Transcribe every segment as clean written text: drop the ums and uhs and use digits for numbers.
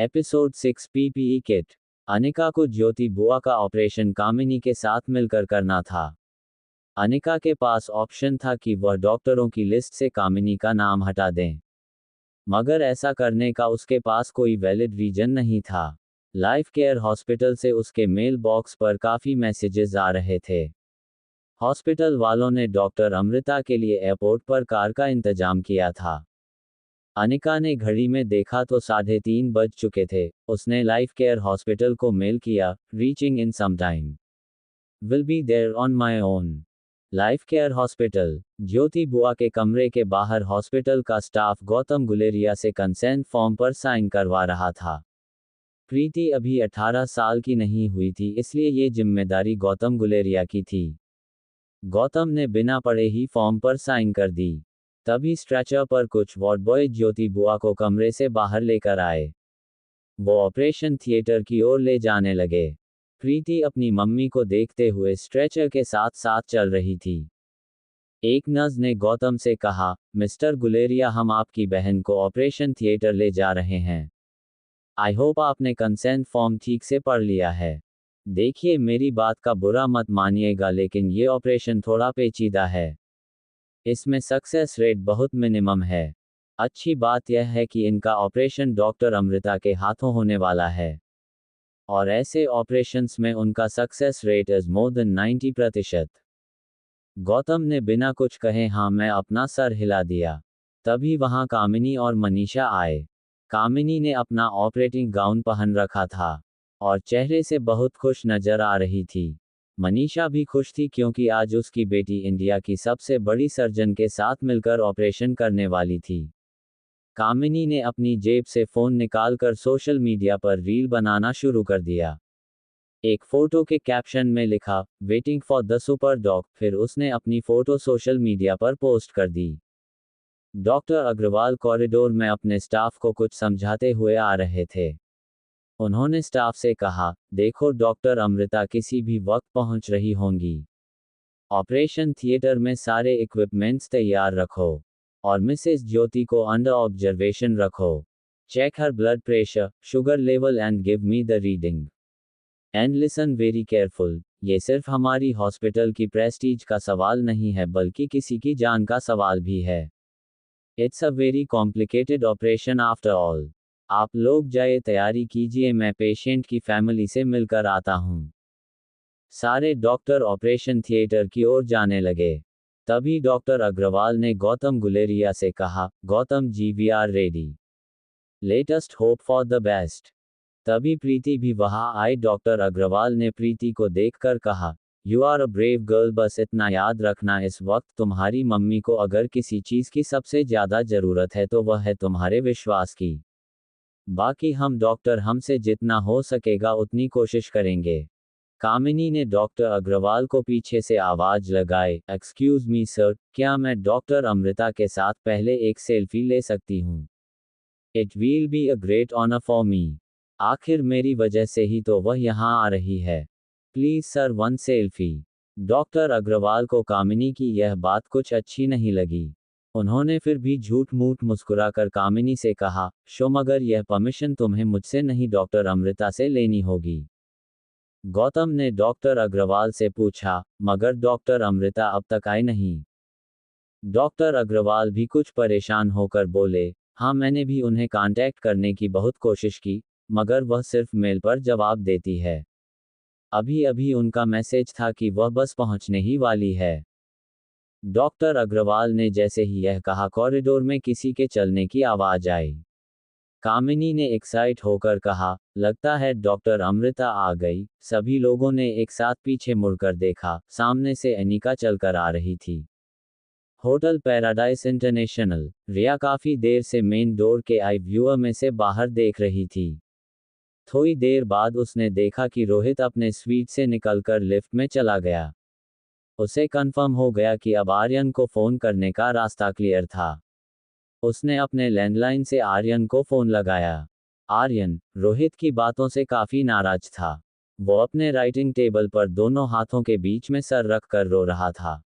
Episode 6 PPE kit. Anika को ज्योति बुआ का ऑपरेशन कामिनी के साथ मिलकर करना था। अनिका के पास ऑप्शन था कि वह डॉक्टरों की लिस्ट से कामिनी का नाम हटा दें, मगर ऐसा करने का उसके पास कोई वैलिड रीजन नहीं था। लाइफ केयर हॉस्पिटल से उसके मेल बॉक्स पर काफ़ी मैसेजेस आ रहे थे। हॉस्पिटल वालों ने डॉक्टर अमृता के लिए एयरपोर्ट पर कार का इंतजाम किया था। अनिका ने घड़ी में देखा तो 3:30 बज चुके थे। उसने लाइफ केयर हॉस्पिटल को मेल किया, reaching in some time, will be there on my own. Life care hospital. Jyoti बुआ के कमरे के बाहर हॉस्पिटल का स्टाफ गौतम गुलेरिया से कंसेंट फॉर्म पर साइन करवा रहा था। प्रीति अभी 18 साल की नहीं हुई थी, इसलिए ये जिम्मेदारी गौतम गुलेरिया की थी। गौतम ने बिना पढ़े ही फॉर्म पर साइन कर दी। तभी स्ट्रेचर पर कुछ वार्ड बॉय ज्योति बुआ को कमरे से बाहर लेकर आए। वो ऑपरेशन थिएटर की ओर ले जाने लगे। प्रीति अपनी मम्मी को देखते हुए स्ट्रेचर के साथ साथ चल रही थी। एक नर्स ने गौतम से कहा, मिस्टर गुलेरिया, हम आपकी बहन को ऑपरेशन थिएटर ले जा रहे हैं। आई होप आपने कंसेंट फॉर्म ठीक से पढ़ लिया है। देखिए, मेरी बात का बुरा मत मानिएगा, लेकिन ये ऑपरेशन थोड़ा पेचीदा है। इसमें सक्सेस रेट बहुत मिनिमम है। अच्छी बात यह है कि इनका ऑपरेशन डॉक्टर अमृता के हाथों होने वाला है, और ऐसे ऑपरेशंस में उनका success rate is more than 90%। Gautam ने बिना कुछ कहे हाँ मैं अपना सर हिला दिया। तभी वहां कामिनी और मनीषा आए। कामिनी ने अपना ऑपरेटिंग गाउन पहन रखा था और चेहरे से बहुत खुश नजर आ रही थी। मनीषा भी खुश थी क्योंकि आज उसकी बेटी इंडिया की सबसे बड़ी सर्जन के साथ मिलकर ऑपरेशन करने वाली थी। कामिनी ने अपनी जेब से फोन निकालकर सोशल मीडिया पर रील बनाना शुरू कर दिया। एक फोटो के कैप्शन में लिखा, waiting for the super dog. फिर उसने अपनी फोटो सोशल मीडिया पर पोस्ट कर दी। डॉक्टर अग्रवाल कॉरिडोर में अपने स्टाफ को कुछ समझाते हुए आ रहे थे। उन्होंने स्टाफ से कहा, देखो डॉक्टर अमृता किसी भी वक्त पहुंच रही होंगी। ऑपरेशन थिएटर में सारे इक्विपमेंट्स तैयार रखो और मिसेस ज्योति को अंडर ऑब्जर्वेशन रखो। Check her blood pressure, sugar level and give me the reading. And listen very careful. ये सिर्फ हमारी हॉस्पिटल की प्रेस्टीज का सवाल नहीं है, बल्कि किसी की जान का सवाल भी है। It's a very complicated operation after all. आप लोग जाए तैयारी कीजिए, मैं पेशेंट की फैमिली से मिलकर आता हूँ। सारे डॉक्टर ऑपरेशन थिएटर की ओर जाने लगे। तभी डॉक्टर अग्रवाल ने गौतम गुलेरिया से कहा, Gautam ji, we are ready. Let us hope for the best. तभी प्रीति भी वहां आई। डॉक्टर अग्रवाल ने प्रीति को देखकर कहा, you are a brave girl. बस इतना याद रखना, इस वक्त तुम्हारी मम्मी को अगर किसी चीज की सबसे ज्यादा जरूरत है तो वह है तुम्हारे विश्वास की। बाकी हम डॉक्टर हमसे जितना हो सकेगा उतनी कोशिश करेंगे। कामिनी ने डॉक्टर अग्रवाल को पीछे से आवाज लगाए, एक्सक्यूज मी सर, क्या मैं डॉक्टर अमृता के साथ पहले एक सेल्फी ले सकती हूँ? It will be a great honour for me. आखिर मेरी वजह से ही तो वह यहाँ आ रही है। Please sir, one selfie. Doctor Agarwal को कामिनी की यह बात कुछ अच्छी नहीं लगी। उन्होंने फिर भी झूठ मूठ मुस्कुराकर कामिनी से कहा, शो, मगर यह परमिशन तुम्हें मुझसे नहीं डॉक्टर अमृता से लेनी होगी। गौतम ने डॉक्टर अग्रवाल से पूछा, मगर डॉक्टर अमृता अब तक आई नहीं। डॉक्टर अग्रवाल भी कुछ परेशान होकर बोले, हाँ मैंने भी उन्हें कांटेक्ट करने की बहुत कोशिश की, मगर वह सिर्फ मेल पर जवाब देती है। अभी अभी उनका मैसेज था कि वह बस पहुंचने ही वाली है। डॉक्टर अग्रवाल ने जैसे ही यह कहा, कॉरिडोर में किसी के चलने की आवाज आई। कामिनी ने एक्साइट होकर कहा, लगता है डॉक्टर अमृता आ गई। सभी लोगों ने एक साथ पीछे मुड़कर देखा। सामने से अनिका चलकर आ रही थी। Hotel paradise international. रिया काफी देर से मेन डोर के आई व्यूअर में से बाहर देख रही थी। थोड़ी देर बाद उसने देखा कि रोहित अपने स्वीट से निकलकर लिफ्ट में चला गया। उसे कंफर्म हो गया कि अब आर्यन को फोन करने का रास्ता क्लियर था। उसने अपने लैंडलाइन से आर्यन को फोन लगाया। आर्यन रोहित की बातों से काफी नाराज था। वो अपने राइटिंग टेबल पर दोनों हाथों के बीच में सर रख कर रो रहा था।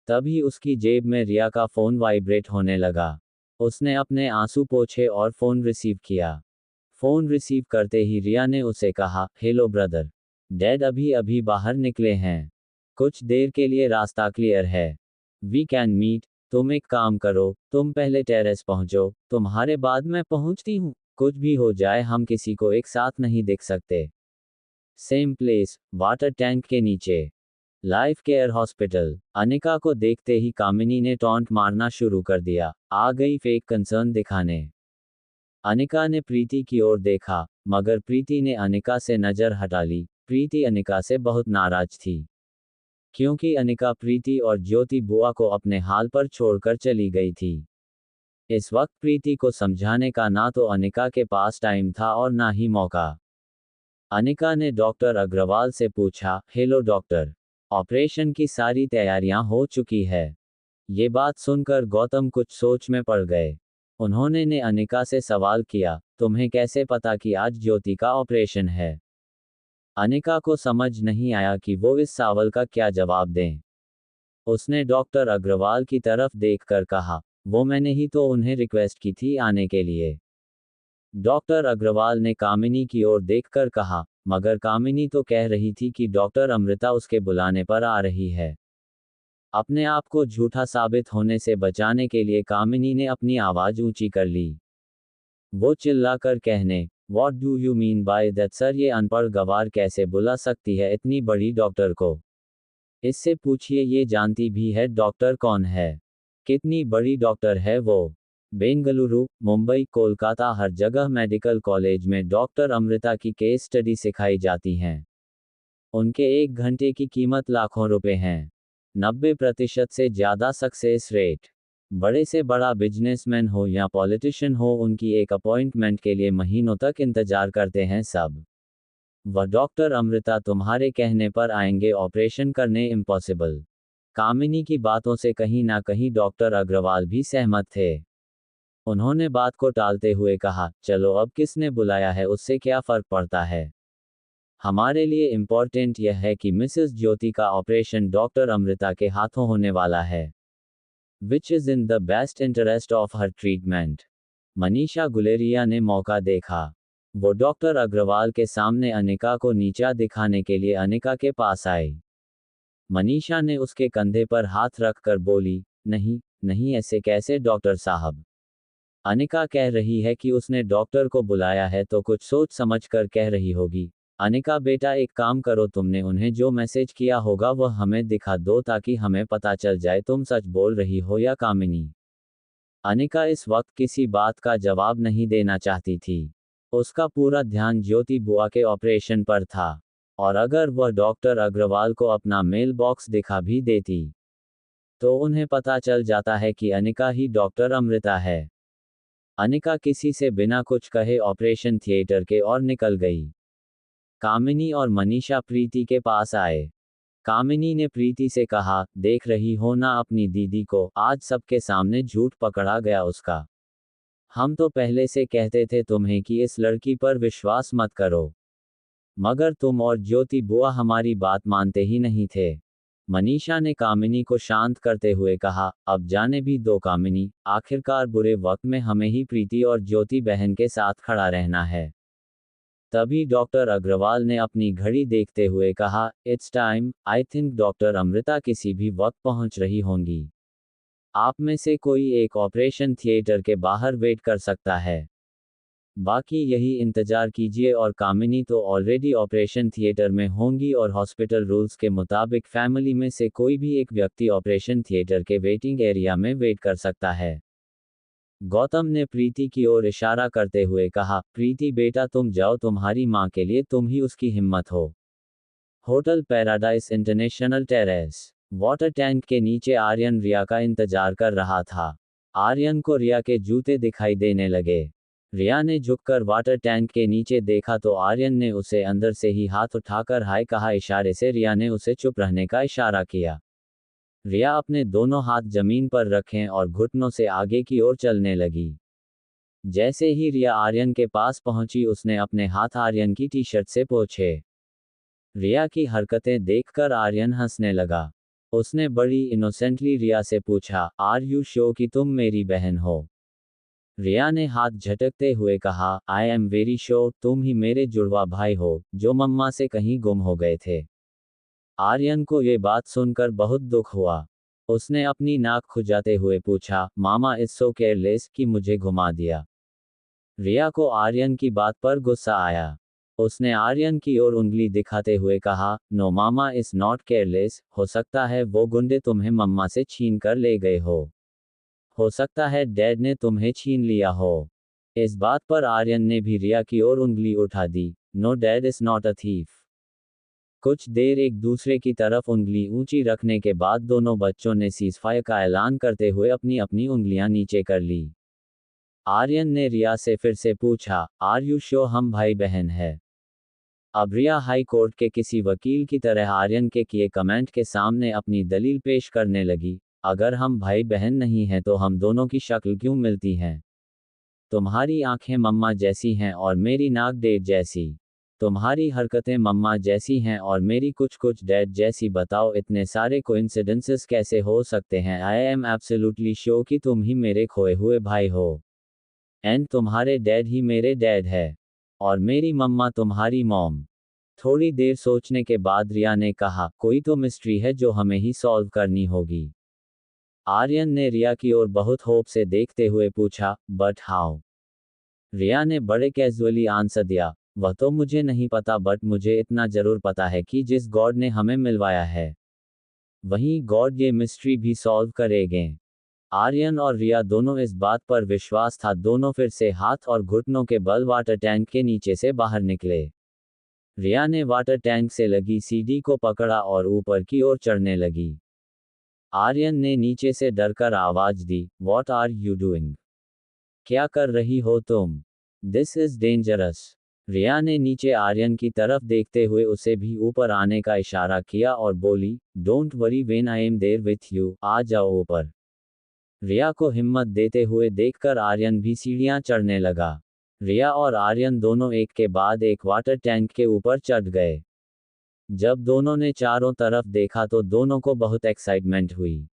तभी उसकी जेब में रिया का फोन वाइब्रेट होने लगा। उसने अपने आंसू पोंछे और फोन रिसीव किया। फोन रिसीव करते ही रिया ने उसे कहा, हेलो ब्रदर, डैड अभी अभी बाहर निकले हैं, कुछ देर के लिए रास्ता क्लियर है, वी कैन मीट। तुम एक काम करो, तुम पहले टेरेस पहुंचो, तुम्हारे बाद मैं पहुंचती हूँ, कुछ भी हो जाए हम किसी को एक साथ नहीं देख सकते। सेम प्लेस, वाटर टैंक के नीचे, लाइफ केयर हॉस्पिटल। अनिका को देखते ही कामिनी ने टॉन्ट मारना शुरू कर दिया, आ गई फेक कंसर्न दिखाने। अनिका ने प्रीति की ओर देखा, मगर प्रीति ने अनिका से नजर हटा ली। प्रीति अनिका से बहुत नाराज थी, क्योंकि अनिका प्रीति और ज्योति बुआ को अपने हाल पर छोड़कर चली गई थी। इस वक्त प्रीति को समझाने का ना तो अनिका के पास टाइम था और ना ही मौका। अनिका ने डॉक्टर अग्रवाल से पूछा, हेलो डॉक्टर, ऑपरेशन की सारी तैयारियां हो चुकी है। ये बात सुनकर गौतम कुछ सोच में पड़ गए। उन्होंने ने अनिका से सवाल किया, तुम्हें कैसे पता कि आज ज्योति का ऑपरेशन है? अनिका को समझ नहीं आया कि वो इस सवाल का क्या जवाब दें। उसने डॉक्टर अग्रवाल की तरफ देखकर कहा, वो मैंने ही तो उन्हें रिक्वेस्ट की थी आने के लिए। डॉक्टर अग्रवाल ने कामिनी की ओर देखकर कहा, मगर कामिनी तो कह रही थी कि डॉक्टर अमृता उसके बुलाने पर आ रही है। अपने आप को झूठा साबित होने से बचाने के लिए कामिनी ने अपनी आवाज ऊंची कर ली। वो चिल्लाकर कहने, What do you mean by that sir, ये अनपढ़ गवार कैसे बुला सकती है इतनी बड़ी डॉक्टर को? इससे पूछिए ये जानती भी है डॉक्टर कौन है? कितनी बड़ी डॉक्टर है वो? बेंगलुरु, मुंबई, कोलकाता, हर जगह मेडिकल कॉलेज में डॉक्टर अमृता की केस स्टडी सिखाई जाती हैं। उनके 1 घंटे की कीमत लाखों रुपए हैं। 90% से ज़्यादा सक्सेस रेट। बड़े से बड़ा बिजनेसमैन हो या पॉलिटिशियन हो, उनकी एक अपॉइंटमेंट के लिए महीनों तक इंतजार करते हैं सब। वह डॉक्टर अमृता तुम्हारे कहने पर आएंगे ऑपरेशन करने, इम्पॉसिबल। कामिनी की बातों से कहीं ना कहीं डॉक्टर अग्रवाल भी सहमत थे। उन्होंने बात को टालते हुए कहा, चलो अब किसने बुलाया है उससे क्या फर्क पड़ता है। हमारे लिए इम्पोर्टेंट यह है कि मिसेस ज्योति का ऑपरेशन डॉक्टर अमृता के हाथों होने वाला है, which is in the best interest of her treatment. Manisha Guleria ने मौका देखा। वो डॉक्टर अग्रवाल के सामने अनिका को नीचा दिखाने के लिए अनिका के पास आई। मनीषा ने उसके कंधे पर हाथ रखकर बोली, नहीं नहीं, ऐसे कैसे डॉक्टर साहब। अनिका कह रही है कि उसने डॉक्टर को बुलाया है तो कुछ सोच समझ कर कह रही होगी। अनिका बेटा, एक काम करो, तुमने उन्हें जो मैसेज किया होगा वह हमें दिखा दो ताकि हमें पता चल जाए तुम सच बोल रही हो या कामिनी। अनिका इस वक्त किसी बात का जवाब नहीं देना चाहती थी। उसका पूरा ध्यान ज्योति बुआ के ऑपरेशन पर था, और अगर वह डॉक्टर अग्रवाल को अपना मेल बॉक्स दिखा भी देती तो उन्हें पता चल जाता है कि अनिका ही डॉक्टर अमृता है। अनिका किसी से बिना कुछ कहे ऑपरेशन थिएटर के और निकल गई। कामिनी और मनीषा प्रीति के पास आए। कामिनी ने प्रीति से कहा, देख रही हो ना अपनी दीदी को, आज सबके सामने झूठ पकड़ा गया उसका। हम तो पहले से कहते थे तुम्हें कि इस लड़की पर विश्वास मत करो, मगर तुम और ज्योति बुआ हमारी बात मानते ही नहीं थे। मनीषा ने कामिनी को शांत करते हुए कहा, अब जाने भी दो कामिनी, आखिरकार बुरे वक्त में हमें ही प्रीति और ज्योति बहन के साथ खड़ा रहना है। तभी डॉक्टर अग्रवाल ने अपनी घड़ी देखते हुए कहा, it's time, I think doctor Amrita किसी भी वक्त पहुंच रही होंगी। आप में से कोई एक ऑपरेशन थिएटर के बाहर वेट कर सकता है, बाकी यही इंतजार कीजिए। और कामिनी तो ऑलरेडी ऑपरेशन थिएटर में होंगी और हॉस्पिटल रूल्स के मुताबिक फैमिली में से कोई भी एक व्यक्ति ऑपरेशन थिएटर के वेटिंग एरिया में वेट कर सकता है। गौतम ने प्रीति की ओर इशारा करते हुए कहा, प्रीति बेटा तुम जाओ, तुम्हारी माँ के लिए तुम ही उसकी हिम्मत हो। Hotel paradise international terrace, water tank के नीचे आर्यन रिया का इंतजार कर रहा था। आर्यन को रिया के जूते दिखाई देने लगे। रिया ने झुककर वाटर टैंक के नीचे देखा तो आर्यन ने उसे अंदर से ही हाथ उठाकर हाय कहा। इशारे से रिया ने उसे चुप रहने का इशारा किया। रिया अपने दोनों हाथ जमीन पर रखें और घुटनों से आगे की ओर चलने लगी। जैसे ही रिया आर्यन के पास पहुंची उसने अपने हाथ आर्यन की टी शर्ट से पोंछे। रिया की हरकतें देखकर आर्यन हंसने लगा। उसने बड़ी इनोसेंटली रिया से पूछा, आर यू श्योर कि तुम मेरी बहन हो? रिया ने हाथ झटकते हुए कहा, आई एम वेरी श्योर तुम ही मेरे जुड़वा भाई हो जो मम्मा से कहीं गुम हो गए थे। आर्यन को ये बात सुनकर बहुत दुख हुआ। उसने अपनी नाक खुजाते हुए पूछा, मामा इज सो केयरलेस कि मुझे घुमा दिया। रिया को आर्यन की बात पर गुस्सा आया। उसने आर्यन की ओर उंगली दिखाते हुए कहा, no mama is not careless, हो सकता है वो गुंडे तुम्हें मम्मा से छीन कर ले गए हो सकता है डैड ने तुम्हें छीन लिया हो। इस बात पर आर्यन ने भी रिया की ओर उंगली उठा दी, no dad is not a thief. कुछ देर एक दूसरे की तरफ उंगली ऊंची रखने के बाद दोनों बच्चों ने सीजफायर का ऐलान करते हुए अपनी अपनी उंगलियां नीचे कर ली। आर्यन ने रिया से फिर से पूछा, आर यू श्योर हम भाई बहन है? अब रिया हाई कोर्ट के किसी वकील की तरह आर्यन के किए कमेंट के सामने अपनी दलील पेश करने लगी, अगर हम भाई बहन नहीं हैं तो हम दोनों की शक्ल क्यों मिलती हैं? तुम्हारी आंखें मम्मा जैसी हैं और मेरी नाक डैड जैसी। तुम्हारी हरकतें मम्मा जैसी हैं और मेरी कुछ कुछ डैड जैसी। बताओ इतने सारे कोइंसिडेंसेस कैसे हो सकते हैं? आई एम एब्सोल्युटली श्योर कि तुम ही मेरे खोए हुए भाई हो। एंड तुम्हारे डैड ही मेरे डैड है। और मेरी मम्मा तुम्हारी मॉम। थोड़ी देर सोचने के बाद रिया ने कहा, कोई तो मिस्ट्री है जो हमें ही सॉल्व करनी होगी। आर्यन ने रिया की ओर बहुत होप से देखते हुए पूछा, बट हाउ? रिया ने बड़े कैजुअली आंसर दिया, वह तो मुझे नहीं पता बट मुझे इतना जरूर पता है कि जिस गॉड ने हमें मिलवाया है वहीं गॉड ये मिस्ट्री भी सॉल्व करेंगे। आर्यन और रिया दोनों इस बात पर विश्वास था। दोनों फिर से हाथ और घुटनों के बल वाटर टैंक के नीचे से बाहर निकले। रिया ने वाटर टैंक से लगी सीढ़ी को पकड़ा और ऊपर की ओर चढ़ने लगी। आर्यन ने नीचे से डरकर आवाज दी, वॉट आर यू डूइंग? क्या कर रही हो तुम? This is dangerous. रिया ने नीचे आर्यन की तरफ देखते हुए उसे भी ऊपर आने का इशारा किया और बोली, don't worry when I am there with you, आ जाओ ऊपर। रिया को हिम्मत देते हुए देखकर आर्यन भी सीढ़ियां चढ़ने लगा। रिया और आर्यन दोनों एक के बाद एक वाटर टैंक के ऊपर चढ़ गए। जब दोनों ने चारों तरफ देखा तो दोनों को बहुत एक्साइटमेंट हुई।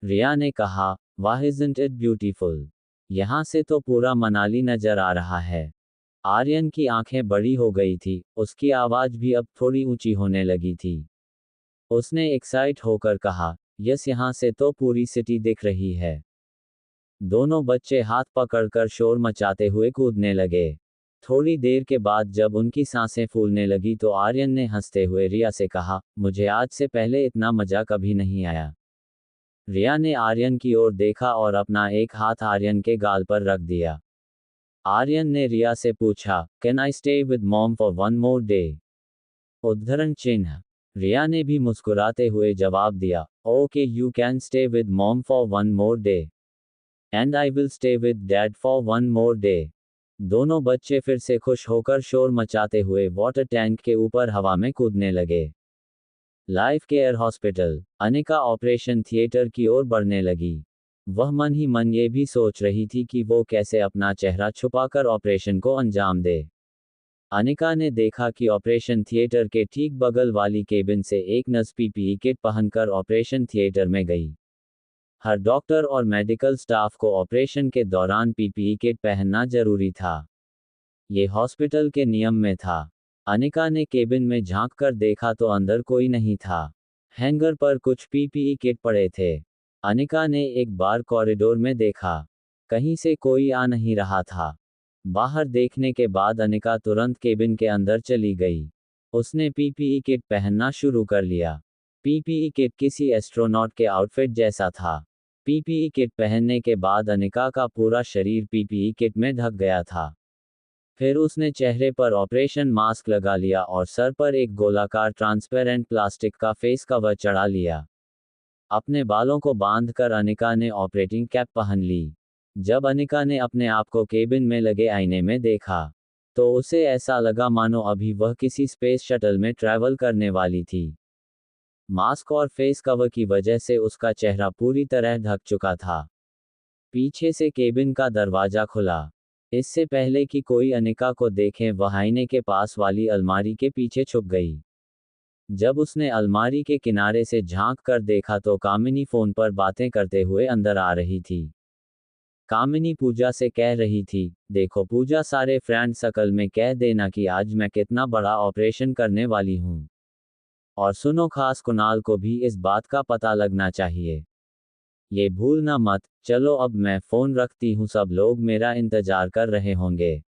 रिया ने कहा, वाह इज़न्ट इट ब्यूटीफुल? यहाँ से तो पूरा मनाली नजर आ रहा है। आर्यन की आंखें बड़ी हो गई थी, उसकी आवाज भी अब थोड़ी ऊंची होने लगी थी। उसने एक्साइट होकर कहा, यस यहाँ से तो पूरी सिटी दिख रही है। दोनों बच्चे हाथ पकड़कर शोर मचाते हुए कूदने लगे। थोड़ी देर के बाद जब उनकी सांसें फूलने लगी तो आर्यन ने हंसते हुए रिया से कहा, मुझे आज से पहले इतना मजा कभी नहीं आया। रिया ने आर्यन की ओर देखा और अपना एक हाथ आर्यन के गाल पर रख दिया। आर्यन ने रिया से पूछा, can I stay with mom for one more day? उद्धरण चिन्ह। रिया ने भी मुस्कुराते हुए जवाब दिया, okay you can stay with mom for one more day. And I will stay with dad for one more day. दोनों बच्चे फिर से खुश होकर शोर मचाते हुए वाटर टैंक के ऊपर हवा में कूदने लगे। Life care hospital. Anika operation theatre की ओर बढ़ने लगी। वह मन ही मन ये भी सोच रही थी कि वो कैसे अपना चेहरा छुपाकर ऑपरेशन को अंजाम दे। अनिका ने देखा कि ऑपरेशन थिएटर के ठीक बगल वाली केबिन से एक नर्स पीपीई किट पहनकर ऑपरेशन थिएटर में गई। हर डॉक्टर और मेडिकल स्टाफ को ऑपरेशन के दौरान पीपीई किट पहनना जरूरी था। ये हॉस्पिटल के नियम में था। अनिका ने केबिन में झांक कर देखा तो अंदर कोई नहीं था। हैंगर पर कुछ पीपीई किट पड़े थे। अनिका ने एक बार कॉरिडोर में देखा। कहीं से कोई आ नहीं रहा था। बाहर देखने के बाद अनिका तुरंत केबिन के अंदर चली गई। उसने पीपीई किट पहनना शुरू कर लिया। पीपीई किट किसी एस्ट्रोनॉट के आउटफिट जैसा था। पीपीई किट पहनने के बाद अनिका का पूरा शरीर पीपीई किट में ढक गया था। फिर उसने चेहरे पर ऑपरेशन मास्क लगा लिया और सर पर एक गोलाकार ट्रांसपेरेंट प्लास्टिक का फेस कवर चढ़ा लिया। अपने बालों को बांधकर अनिका ने ऑपरेटिंग कैप पहन ली। जब अनिका ने अपने आप को केबिन में लगे आईने में देखा तो उसे ऐसा लगा मानो अभी वह किसी स्पेस शटल में ट्रैवल करने वाली थी। मास्क और फेस कवर की वजह से उसका चेहरा पूरी तरह ढक चुका था। पीछे से केबिन का दरवाजा खुला। इससे पहले कि कोई अनिका को देखे वह आईने के पास वाली अलमारी के पीछे छुप गई। जब उसने अलमारी के किनारे से झांक कर देखा तो कामिनी फोन पर बातें करते हुए अंदर आ रही थी। कामिनी पूजा से कह रही थी, देखो पूजा, सारे फ्रेंड सर्कल में कह देना कि आज मैं कितना बड़ा ऑपरेशन करने वाली हूँ। और सुनो, खास कुणाल को भी इस बात का पता लगना चाहिए। ये भूलना मत। चलो अब मैं फोन रखती हूँ, सब लोग मेरा इंतजार कर रहे होंगे।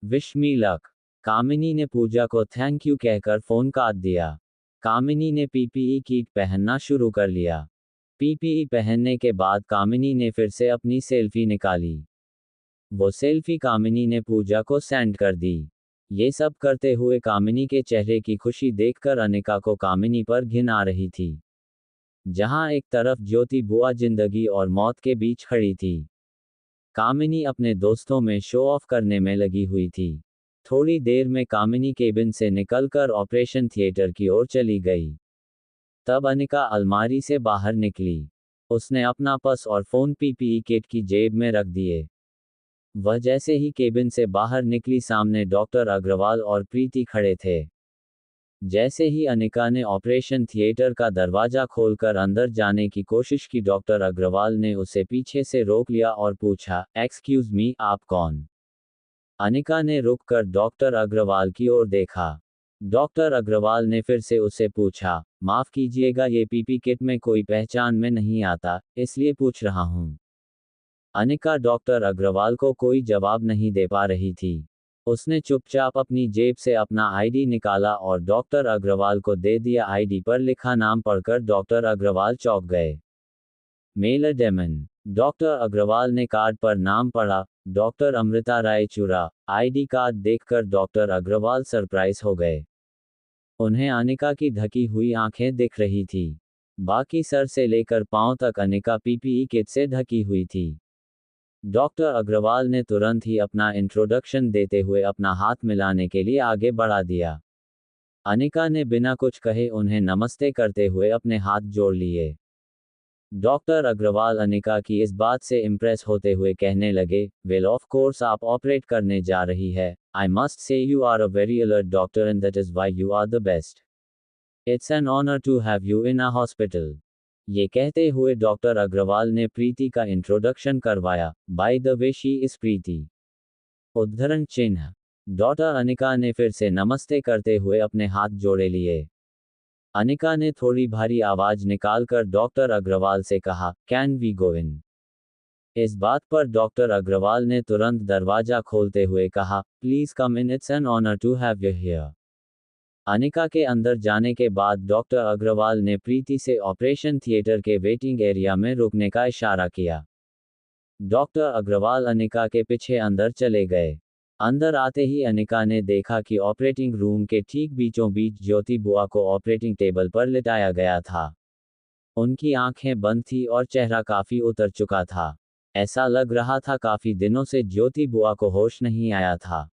Wish me luck. कामिनी ने पूजा को थैंक यू कहकर फोन काट दिया। कामिनी ने पीपीई किट पहनना शुरू कर लिया। पीपीई पहनने के बाद कामिनी ने फिर से अपनी सेल्फी निकाली। वो सेल्फी कामिनी ने पूजा को सेंड कर दी। ये सब करते हुए कामिनी के चेहरे की खुशी देखकर अनिका को कामिनी पर घिन आ रही थी। जहां एक तरफ ज्योति बुआ जिंदगी और मौत के बीच खड़ी थी, कामिनी अपने दोस्तों में शो ऑफ करने में लगी हुई थी। थोड़ी देर में कामिनी केबिन से निकलकर ऑपरेशन थिएटर की ओर चली गई। तब अनिका अलमारी से बाहर निकली। उसने अपना पर्स और फोन पीपीई किट की जेब में रख दिए। वह जैसे ही केबिन से बाहर निकली, सामने डॉक्टर अग्रवाल और प्रीति खड़े थे। जैसे ही अनिका ने ऑपरेशन थिएटर का दरवाजा खोलकर अंदर जाने की कोशिश की, डॉक्टर अग्रवाल ने उसे पीछे से रोक लिया और पूछा, एक्सक्यूज मी, आप कौन? अनिका ने रुककर डॉक्टर अग्रवाल की ओर देखा। डॉक्टर अग्रवाल ने फिर से उसे पूछा, माफ कीजिएगा, ये पीपी किट में कोई पहचान में नहीं आता, इसलिए पूछ रहा हूं। अनिका डॉक्टर अग्रवाल को कोई जवाब नहीं दे पा रही थी। उसने चुपचाप अपनी जेब से अपना आईडी निकाला और डॉक्टर अग्रवाल को दे दिया। आईडी पर लिखा नाम पढ़कर डॉक्टर अग्रवाल चौंक गए। Mail daemon. डॉक्टर अग्रवाल ने कार्ड पर नाम पढ़ा, doctor Amrita Raichura. ID card देखकर डॉक्टर अग्रवाल सरप्राइज हो गए। उन्हें अनिका की ढकी हुई आंखें दिख रही थी। बाकी सर से लेकर पांव तक अनिका पीपीई किट से ढकी हुई थी। डॉक्टर अग्रवाल ने तुरंत ही अपना इंट्रोडक्शन देते हुए अपना हाथ मिलाने के लिए आगे बढ़ा दिया। अनिका ने बिना कुछ कहे उन्हें नमस्ते करते हुए अपने हाथ जोड़ लिए। डॉक्टर अग्रवाल अनिका की इस बात से इम्प्रेस होते हुए कहने लगे, वेल ऑफ कोर्स आप ऑपरेट करने जा रही है। I must say you are a very alert doctor and that is why you are the best. It's an honour to have you in a hospital. ये कहते हुए डॉक्टर अग्रवाल ने प्रीति का इंट्रोडक्शन करवाया, by the way she is Preeti. उद्धरण चिन्ह। Doctor Anika ने फिर से नमस्ते करते हुए अपने हाथ जोड़े लिए। अनिका ने थोड़ी भारी आवाज निकालकर डॉक्टर अग्रवाल से कहा, कैन वी गो इन? इस बात पर डॉक्टर अग्रवाल ने तुरंत दरवाजा खोलते हुए कहा, please come in, it's an honour to have you here. Anika के अंदर जाने के बाद डॉक्टर अग्रवाल ने प्रीति से ऑपरेशन थिएटर के वेटिंग एरिया में रुकने का इशारा किया। डॉक्टर अग्रवाल अनिका के पीछे अंदर चले गए। अंदर आते ही अनिका ने देखा कि ऑपरेटिंग रूम के ठीक बीचों बीच ज्योति बुआ को ऑपरेटिंग टेबल पर लिटाया गया था। उनकी आंखें बंद थी और चेहरा काफी उतर चुका था। ऐसा लग रहा था काफी दिनों से ज्योति बुआ को होश नहीं आया था।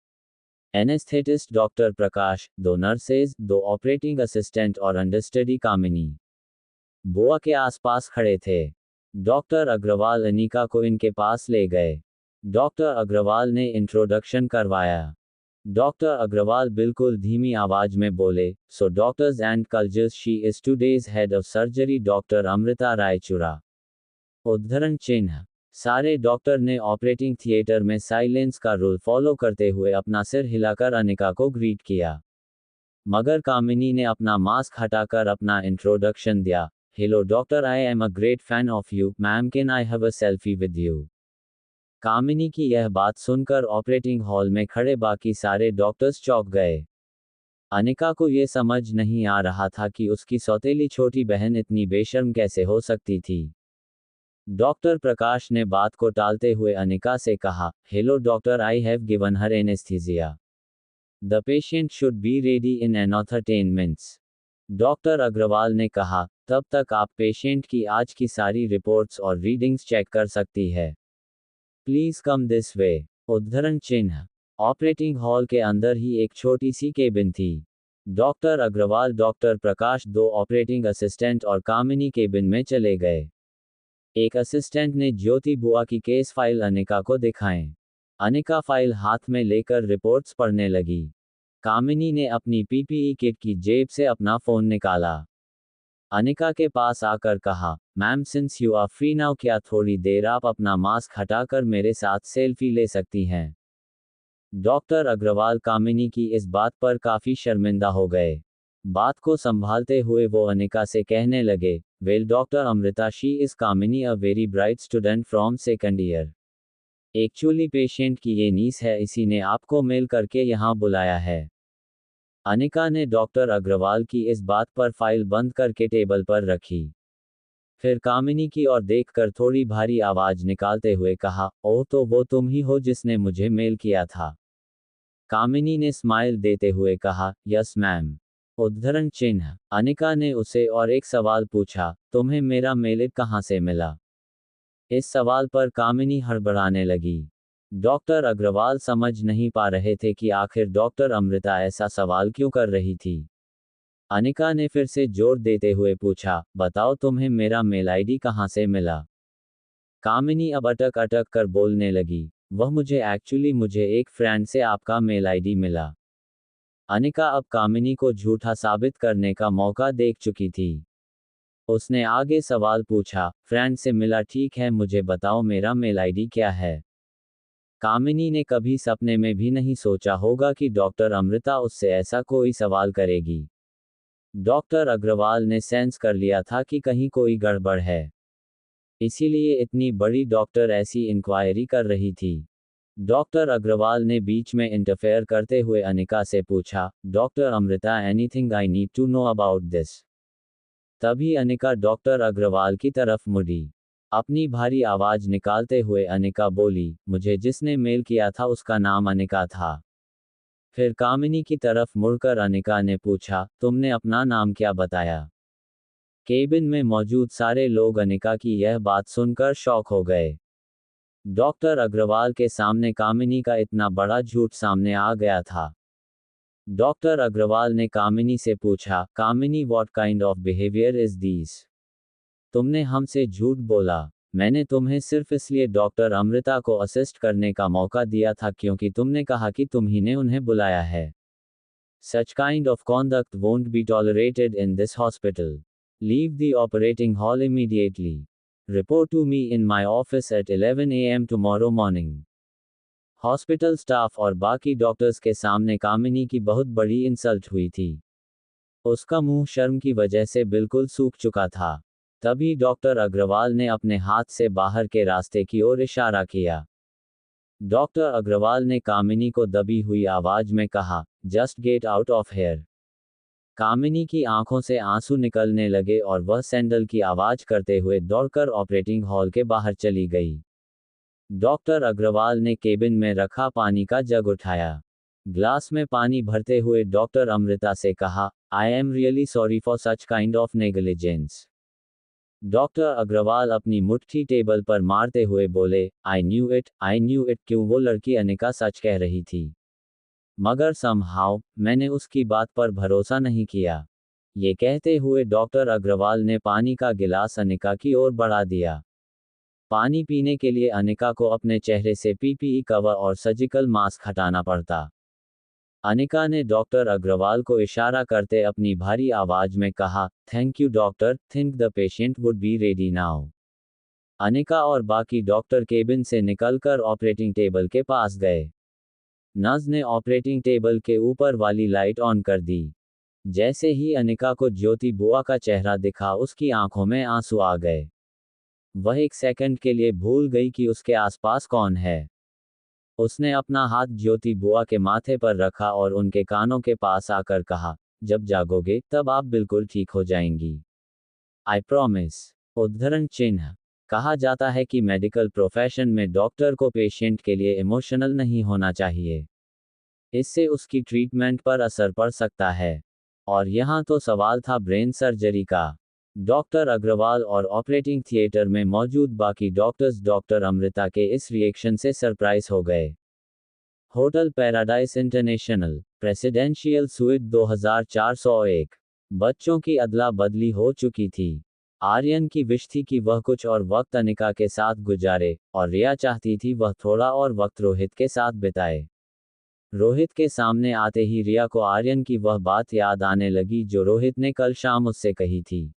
एनेस्थेटिस्ट डॉक्टर प्रकाश, 2 नर्सेज, 2 ऑपरेटिंग असिस्टेंट और अंडरस्टडी कामिनी बुआ के आसपास खड़े थे। डॉक्टर अग्रवाल अनिका को इनके पास ले गए। डॉक्टर अग्रवाल ने इंट्रोडक्शन करवाया। डॉक्टर अग्रवाल बिल्कुल धीमी आवाज में बोले, so doctors and colleagues, she is today's head of surgery doctor Amrita Raichura. उद्धरण चिन्ह। सारे डॉक्टर ने ऑपरेटिंग थिएटर में साइलेंस का रूल फॉलो करते हुए अपना सिर हिलाकर अनिका को ग्रीट किया। मगर कामिनी ने अपना मास्क हटाकर अपना इंट्रोडक्शन दिया, hello doctor, I am a great fan of you, ma'am can I have a selfie with you? Kamini की यह बात सुनकर ऑपरेटिंग हॉल में खड़े बाकी सारे डॉक्टर्स चौंक गए। अनिका को यह समझ नहीं आ रहा था कि उसकी सौतेली छोटी बहन इतनी बेशर्म कैसे हो सकती थी। डॉक्टर प्रकाश ने बात को टालते हुए अनिका से कहा, hello doctor, I have given her anaesthesia. The patient should be ready in another 10 minutes। Doctor Agarwal ने कहा, तब तक आप पेशेंट की आज की सारी रिपोर्ट्स और रीडिंग्स चेक कर सकती है। Please come this way. उद्धरण चिन्ह। ऑपरेटिंग हॉल के अंदर ही एक छोटी सी केबिन थी। डॉक्टर अग्रवाल, डॉक्टर प्रकाश, 2 ऑपरेटिंग असिस्टेंट और कामिनी केबिन में चले गए। एक असिस्टेंट ने ज्योति बुआ की केस फाइल अनिका को दिखाएं। अनिका फाइल हाथ में लेकर रिपोर्ट्स पढ़ने लगी। कामिनी ने अपनी पीपीई किट की जेब से अपना फोन निकाला। अनिका के पास आकर कहा, ma'am since you are free now, क्या थोड़ी देर आप अपना मास्क हटाकर मेरे साथ सेल्फी ले सकती हैं? डॉक्टर अग्रवाल कामिनी की इस बात पर काफी शर्मिंदा हो गए। बात को संभालते हुए वो अनिका से कहने लगे, well doctor Amrita, she is Kamini, a very bright student from second year. Actually patient की ये नीस है, इसी ने आपको मेल करके यहाँ बुलाया है। अनिका ने डॉक्टर अग्रवाल की इस बात पर फाइल बंद करके टेबल पर रखी। फिर कामिनी की ओर देखकर थोड़ी भारी आवाज निकालते हुए कहा, ओह, तो वो तुम ही हो जिसने मुझे मेल किया था? कामिनी ने स्माइल देते हुए कहा, यस मैम। उद्धरण चिन्ह। अनिका ने उसे और एक सवाल पूछा, तुम्हें मेरा मेल कहाँ से मिला? इस सवाल पर कामिनी हड़बड़ाने लगी। डॉक्टर अग्रवाल समझ नहीं पा रहे थे कि आखिर डॉक्टर अमृता ऐसा सवाल क्यों कर रही थी। अनिका ने फिर से जोर देते हुए पूछा, बताओ तुम्हें मेरा मेल आईडी कहाँ से मिला? कामिनी अब अटक अटक कर बोलने लगी, वह मुझे एक फ्रेंड से आपका मेल आईडी मिला। अनिका अब कामिनी को झूठा साबित करने का मौका देख चुकी थी। उसने आगे सवाल पूछा, फ्रेंड से मिला, ठीक है, मुझे बताओ मेरा मेल आईडी क्या है? कामिनी ने कभी सपने में भी नहीं सोचा होगा कि डॉक्टर अमृता उससे ऐसा कोई सवाल करेगी। डॉक्टर अग्रवाल ने सेंस कर लिया था कि कहीं कोई गड़बड़ है, इसीलिए इतनी बड़ी डॉक्टर ऐसी इंक्वायरी कर रही थी। डॉक्टर अग्रवाल ने बीच में इंटरफेयर करते हुए अनिका से पूछा, doctor Amrita, anything I need to know about this? तभी अनिका डॉक्टर अग्रवाल की तरफ मुड़ी। अपनी भारी आवाज निकालते हुए अनिका बोली, मुझे जिसने मेल किया था उसका नाम अनिका था। फिर कामिनी की तरफ मुड़कर अनिका ने पूछा, तुमने अपना नाम क्या बताया? केबिन में मौजूद सारे लोग अनिका की यह बात सुनकर शॉक हो गए। डॉक्टर अग्रवाल के सामने कामिनी का इतना बड़ा झूठ सामने आ गया था। डॉक्टर अग्रवाल ने कामिनी से पूछा, Kamini, what kind of behaviour is this? तुमने हमसे झूठ बोला। मैंने तुम्हें सिर्फ इसलिए डॉक्टर अमृता को असिस्ट करने का मौका दिया था क्योंकि तुमने कहा कि तुम ही ने उन्हें बुलाया है। Such kind of conduct won't be tolerated in this hospital. Leave the operating hall immediately. Report to me in my office at 11 a.m. tomorrow morning. Hospital staff और बाकी डॉक्टर्स के सामने कामिनी की बहुत बड़ी इंसल्ट हुई थी। उसका मुंह शर्म की वजह से बिल्कुल सूख चुका था। तभी डॉक्टर अग्रवाल ने अपने हाथ से बाहर के रास्ते की ओर इशारा किया। डॉक्टर अग्रवाल ने कामिनी को दबी हुई आवाज में कहा, just get out of here. Kamini की आंखों से आंसू निकलने लगे और वह सैंडल की आवाज करते हुए दौड़कर ऑपरेटिंग हॉल के बाहर चली गई। डॉक्टर अग्रवाल ने केबिन में रखा पानी का जग उठाया। ग्लास में पानी भरते हुए डॉक्टर अमृता से कहा, I am really sorry for such kind of negligence. Doctor Agarwal अपनी मुट्ठी टेबल पर मारते हुए बोले, आई न्यू इट। क्यों वो लड़की अनिका सच कह रही थी, मगर समहाउ मैंने उसकी बात पर भरोसा नहीं किया। ये कहते हुए डॉक्टर अग्रवाल ने पानी का गिलास अनिका की ओर बढ़ा दिया। पानी पीने के लिए अनिका को अपने चेहरे से पीपीई कवर और सर्जिकल मास्क हटाना पड़ता। अनिका ने डॉक्टर अग्रवाल को इशारा करते अपनी भारी आवाज में कहा, thank you doctor, think the patient would be ready now. Anika और बाकी डॉक्टर केबिन से निकलकर ऑपरेटिंग टेबल के पास गए। नर्स ने ऑपरेटिंग टेबल के ऊपर वाली लाइट ऑन कर दी। जैसे ही अनिका को ज्योति बुआ का चेहरा दिखा, उसकी आंखों में आंसू आ गए। वह एक सेकंड के लिए भूल गई कि उसके आसपास कौन है। उसने अपना हाथ ज्योति बुआ के माथे पर रखा और उनके कानों के पास आकर कहा, जब जागोगे तब आप बिल्कुल ठीक हो जाएंगी। I promise. उद्धरण चिन्ह। कहा जाता है कि मेडिकल प्रोफेशन में डॉक्टर को पेशेंट के लिए इमोशनल नहीं होना चाहिए, इससे उसकी ट्रीटमेंट पर असर पड़ सकता है। और यहाँ तो सवाल था ब्रेन सर्जरी का। डॉक्टर अग्रवाल और ऑपरेटिंग थिएटर में मौजूद बाकी डॉक्टर्स डॉक्टर अमृता के इस रिएक्शन से सरप्राइज हो गए। Hotel paradise international, presidential suite 2401। बच्चों की अदला बदली हो चुकी थी। आर्यन की विश थी कि वह कुछ और वक्त अनिका के साथ गुजारे, और रिया चाहती थी वह थोड़ा और वक्त रोहित के साथ बिताए। रोहित के सामने आते ही रिया को आर्यन की वह बात याद आने लगी जो रोहित ने कल शाम उससे कही थी।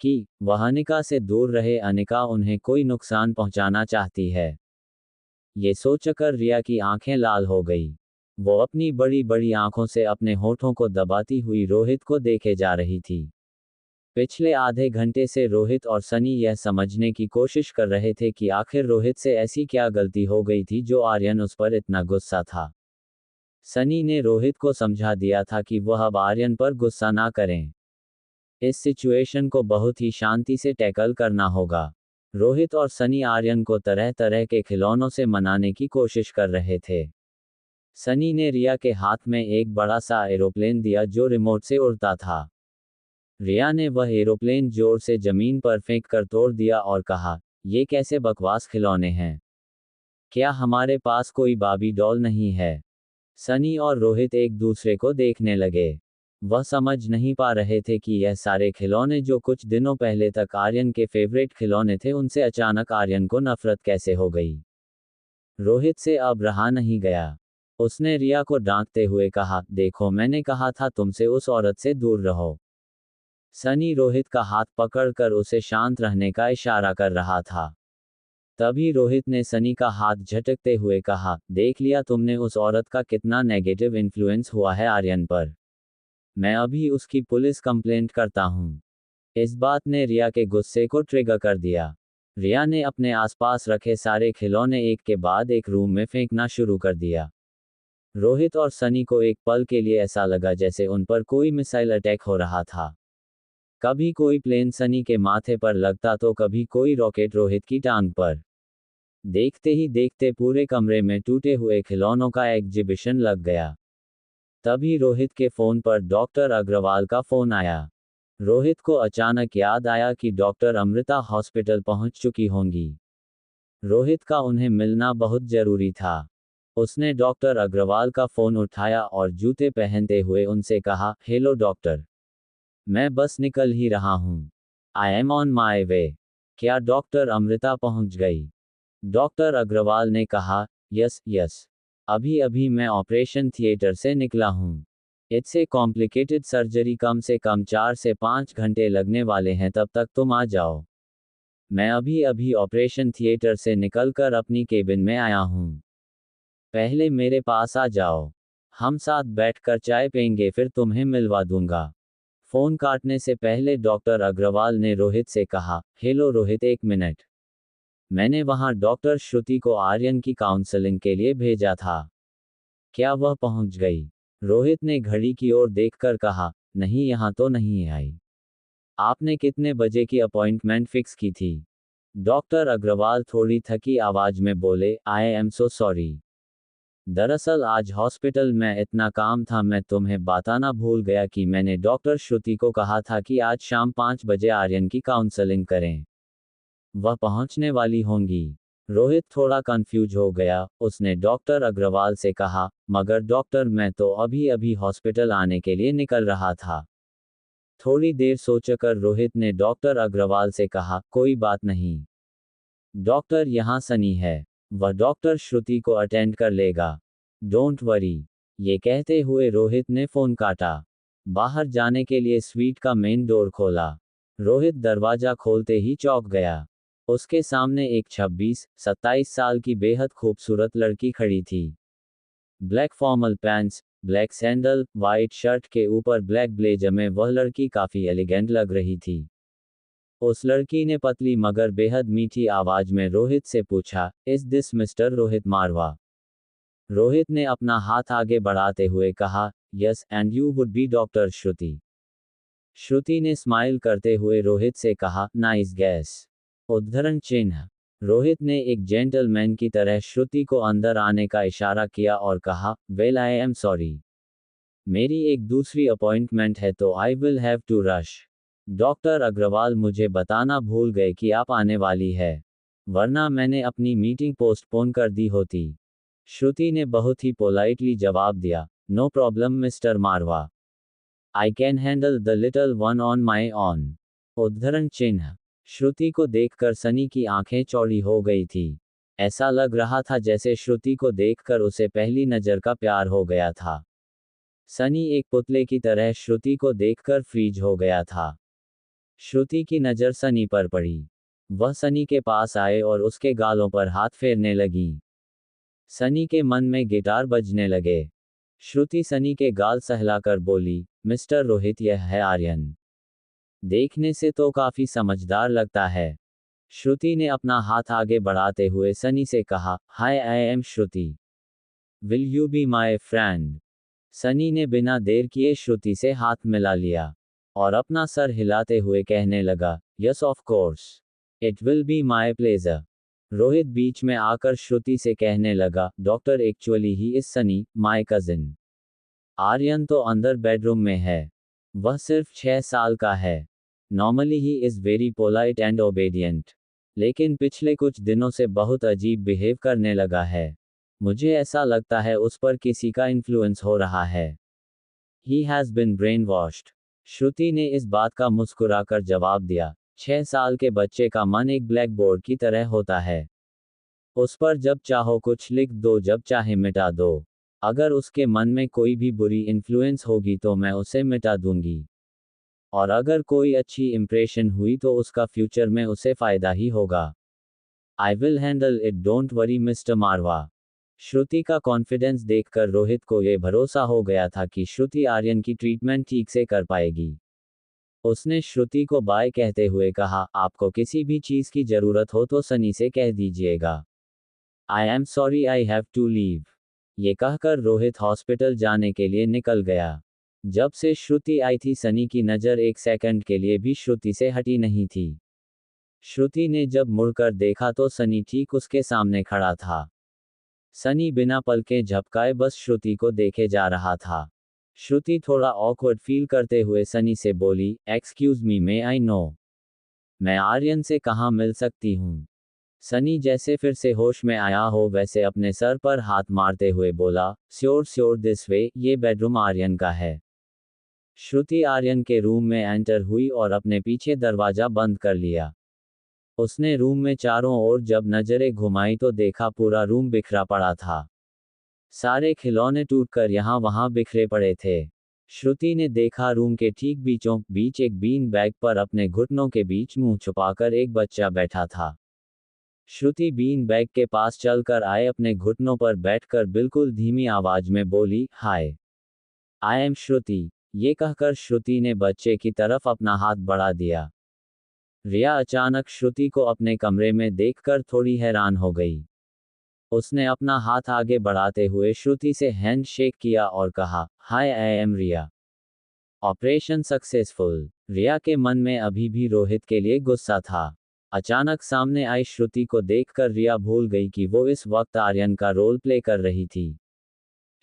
कि वह अनिका से दूर रहे, अनिका उन्हें कोई नुकसान पहुंचाना चाहती है। ये सोचकर रिया की आंखें लाल हो गई। वो अपनी बड़ी बड़ी आंखों से अपने होठों को दबाती हुई रोहित को देखे जा रही थी। पिछले आधे घंटे से रोहित और सनी यह समझने की कोशिश कर रहे थे कि आखिर रोहित से ऐसी क्या गलती हो गई थी जो आर्यन उस पर इतना गुस्सा था। सनी ने रोहित को समझा दिया था कि वह अब आर्यन पर गुस्सा ना करें। इस सिचुएशन को बहुत ही शांति से टैकल करना होगा। रोहित और सनी आर्यन को तरह तरह के खिलौनों से मनाने की कोशिश कर रहे थे। सनी ने रिया के हाथ में एक बड़ा सा एरोप्लेन दिया जो रिमोट से उड़ता था। रिया ने वह एरोप्लेन जोर से जमीन पर फेंक कर तोड़ दिया और कहा, ये कैसे बकवास खिलौने हैं? क्या हमारे पास कोई बाबी डॉल नहीं है? सनी और रोहित एक दूसरे को देखने लगे। वह समझ नहीं पा रहे थे कि यह सारे खिलौने जो कुछ दिनों पहले तक आर्यन के फेवरेट खिलौने थे, उनसे अचानक आर्यन को नफरत कैसे हो गई। रोहित से अब रहा नहीं गया। उसने रिया को डांटते हुए कहा, देखो मैंने कहा था तुमसे उस औरत से दूर रहो। सनी रोहित का हाथ पकड़कर उसे शांत रहने का इशारा कर रहा था। तभी रोहित ने सनी का हाथ झटकते हुए कहा, देख लिया तुमने उस औरत का कितना नेगेटिव इन्फ्लुएंस हुआ है आर्यन पर। मैं अभी उसकी पुलिस कंप्लेंट करता हूँ। इस बात ने रिया के गुस्से को ट्रिगर कर दिया। रिया ने अपने आसपास रखे सारे खिलौने एक के बाद एक रूम में फेंकना शुरू कर दिया। रोहित और सनी को एक पल के लिए ऐसा लगा जैसे उन पर कोई मिसाइल अटैक हो रहा था। कभी कोई प्लेन सनी के माथे पर लगता तो कभी कोई रॉकेट रोहित की टांग पर। देखते ही देखते पूरे कमरे में टूटे हुए खिलौनों का एग्जीबिशन लग गया। तभी रोहित के फोन पर डॉक्टर अग्रवाल का फोन आया। रोहित को अचानक याद आया कि डॉक्टर अमृता हॉस्पिटल पहुंच चुकी होंगी। रोहित का उन्हें मिलना बहुत जरूरी था। उसने डॉक्टर अग्रवाल का फोन उठाया और जूते पहनते हुए उनसे कहा, हेलो डॉक्टर, मैं बस निकल ही रहा हूं। आई एम ऑन माई वे। क्या डॉक्टर अमृता पहुंच गई? डॉक्टर अग्रवाल ने कहा, यस यस, अभी अभी मैं ऑपरेशन थिएटर से निकला हूं। इट्स ए कॉम्प्लिकेटेड सर्जरी, कम से कम 4 से 5 घंटे लगने वाले हैं, तब तक तुम आ जाओ। मैं अभी अभी ऑपरेशन थिएटर से निकलकर अपनी केबिन में आया हूं। पहले मेरे पास आ जाओ, हम साथ बैठकर चाय पेंगे, फिर तुम्हें मिलवा दूंगा। फोन काटने से पहले डॉक्टर अग्रवाल ने रोहित से कहा, हेलो रोहित, एक मिनट। मैंने वहां डॉक्टर श्रुति को आर्यन की काउंसलिंग के लिए भेजा था। क्या वह पहुंच गई? रोहित ने घड़ी की ओर देखकर कहा, नहीं, यहां तो नहीं आई। आपने कितने बजे की अपॉइंटमेंट फिक्स की थी? डॉक्टर अग्रवाल थोड़ी थकी आवाज में बोले, आई एम सो सॉरी। दरअसल आज हॉस्पिटल में इतना काम था, मैं तुम्हें बताना भूल गया कि मैंने डॉक्टर श्रुति को कहा था कि आज शाम 5 बजे आर्यन की काउंसलिंग करें। वह पहुंचने वाली होंगी। रोहित थोड़ा कंफ्यूज हो गया। उसने डॉक्टर अग्रवाल से कहा, मगर डॉक्टर, मैं तो अभी अभी हॉस्पिटल आने के लिए निकल रहा था। थोड़ी देर सोचकर रोहित ने डॉक्टर अग्रवाल से कहा, कोई बात नहीं डॉक्टर, यहाँ सनी है, वह डॉक्टर श्रुति को अटेंड कर लेगा, डोंट वरी। ये कहते हुए रोहित ने फोन काटा। बाहर जाने के लिए स्वीट का मेन डोर खोला। रोहित दरवाजा खोलते ही चौंक गया। उसके सामने एक 26-27 साल की बेहद खूबसूरत लड़की खड़ी थी। Black formal pants, black sandal, white shirt के ऊपर ब्लैक ब्लेजर में वह लड़की काफी एलिगेंट लग रही थी। उस लड़की ने पतली मगर बेहद मीठी आवाज में रोहित से पूछा, is this mister Rohit Marwa? Rohit ने अपना हाथ आगे बढ़ाते हुए कहा, yes, and you would be doctor Shruti. Shruti ने स्माइल करते हुए रोहित से कहा, नाइस गैस। उद्धरण चिन्ह। रोहित ने एक जेंटलमैन की तरह श्रुति को अंदर आने का इशारा किया और कहा, वेल आई एम सॉरी, मेरी एक दूसरी अपॉइंटमेंट है तो I will have to rush. Doctor Agarwal, मुझे बताना भूल गए कि आप आने वाली है, वरना मैंने अपनी मीटिंग पोस्टपोन कर दी होती। श्रुति ने बहुत ही पोलाइटली जवाब दिया, no problem mister Marwa, I can handle the little one on my own. उद्धरण चिन्ह। श्रुति को देखकर सनी की आंखें चौड़ी हो गई थी। ऐसा लग रहा था जैसे श्रुति को देखकर उसे पहली नजर का प्यार हो गया था। सनी एक पुतले की तरह श्रुति को देखकर फ्रीज हो गया था। श्रुति की नज़र सनी पर पड़ी। वह सनी के पास आए और उसके गालों पर हाथ फेरने लगी। सनी के मन में गिटार बजने लगे। श्रुति सनी के गाल सहलाकर बोली, मिस्टर रोहित, यह है आर्यन। देखने से तो काफी समझदार लगता है। श्रुति ने अपना हाथ आगे बढ़ाते हुए सनी से कहा, hi, I am Shruti. Will you be my friend? Sunny ने बिना देर किए श्रुति से हाथ मिला लिया और अपना सर हिलाते हुए कहने लगा, yes of course, it will be my pleasure. Rohit बीच में आकर श्रुति से कहने लगा, doctor, actually he is Sunny, my cousin. Aryan तो अंदर बेडरूम में है। वह सिर्फ 6 साल का है। Normally he is very polite and obedient, लेकिन पिछले कुछ दिनों से बहुत अजीब बिहेव करने लगा है। मुझे ऐसा लगता है उस पर किसी का इन्फ्लुएंस हो रहा है। He has been brainwashed. Shruti ने इस बात का मुस्कुराकर जवाब दिया, 6 साल के बच्चे का मन एक ब्लैक बोर्ड की तरह होता है। उस पर जब चाहो कुछ लिख दो, जब चाहे मिटा दो। अगर उसके मन में कोई भी बुरी इन्फ्लुएंस होगी तो मैं उसे मिटा दूंगी, और अगर कोई अच्छी इंप्रेशन हुई तो उसका फ्यूचर में उसे फायदा ही होगा। I will handle it, don't worry mister Marwa. Shruti का कॉन्फिडेंस देखकर रोहित को यह भरोसा हो गया था कि श्रुति आर्यन की ट्रीटमेंट ठीक से कर पाएगी। उसने श्रुति को बाय कहते हुए कहा, आपको किसी भी चीज की जरूरत हो तो सनी से कह दीजिएगा। I am sorry, I have to leave. ये कहकर रोहित हॉस्पिटल जाने के लिए निकल गया। जब से श्रुति आई थी सनी की नज़र एक सेकंड के लिए भी श्रुति से हटी नहीं थी। श्रुति ने जब मुड़कर देखा तो सनी ठीक उसके सामने खड़ा था। सनी बिना पलकें झपकाए बस श्रुति को देखे जा रहा था। श्रुति थोड़ा ऑकवर्ड फील करते हुए सनी से बोली, excuse me, may I know, मैं आर्यन से कहाँ मिल सकती हूँ? सनी जैसे फिर से होश में आया हो वैसे अपने सर पर हाथ मारते हुए बोला, श्योर श्योर, दिस वे, ये बेडरूम आर्यन का है। श्रुति आर्यन के रूम में एंटर हुई और अपने पीछे दरवाजा बंद कर लिया। उसने रूम में चारों ओर जब नजरें घुमाई तो देखा पूरा रूम बिखरा पड़ा था। सारे खिलौने टूटकर यहाँ वहाँ बिखरे पड़े थे। श्रुति ने देखा रूम के ठीक बीचों बीच एक बीन बैग पर अपने घुटनों के बीच मुंह छुपाकर एक बच्चा बैठा था। श्रुति बीन बैग के पास चलकर आए अपने घुटनों पर बैठकर बिल्कुल धीमी आवाज में बोली, हाय, आई एम श्रुति। ये कहकर श्रुति ने बच्चे की तरफ अपना हाथ बढ़ा दिया। रिया अचानक श्रुति को अपने कमरे में देखकर थोड़ी हैरान हो गई। उसने अपना हाथ आगे बढ़ाते हुए श्रुति से हैंड शेक किया और कहा, hi, I am Riya. Operation successful. Riya के मन में अभी भी रोहित के लिए गुस्सा था। अचानक सामने आई श्रुति को देखकर रिया भूल गई कि वो इस वक्त आर्यन का रोल प्ले कर रही थी।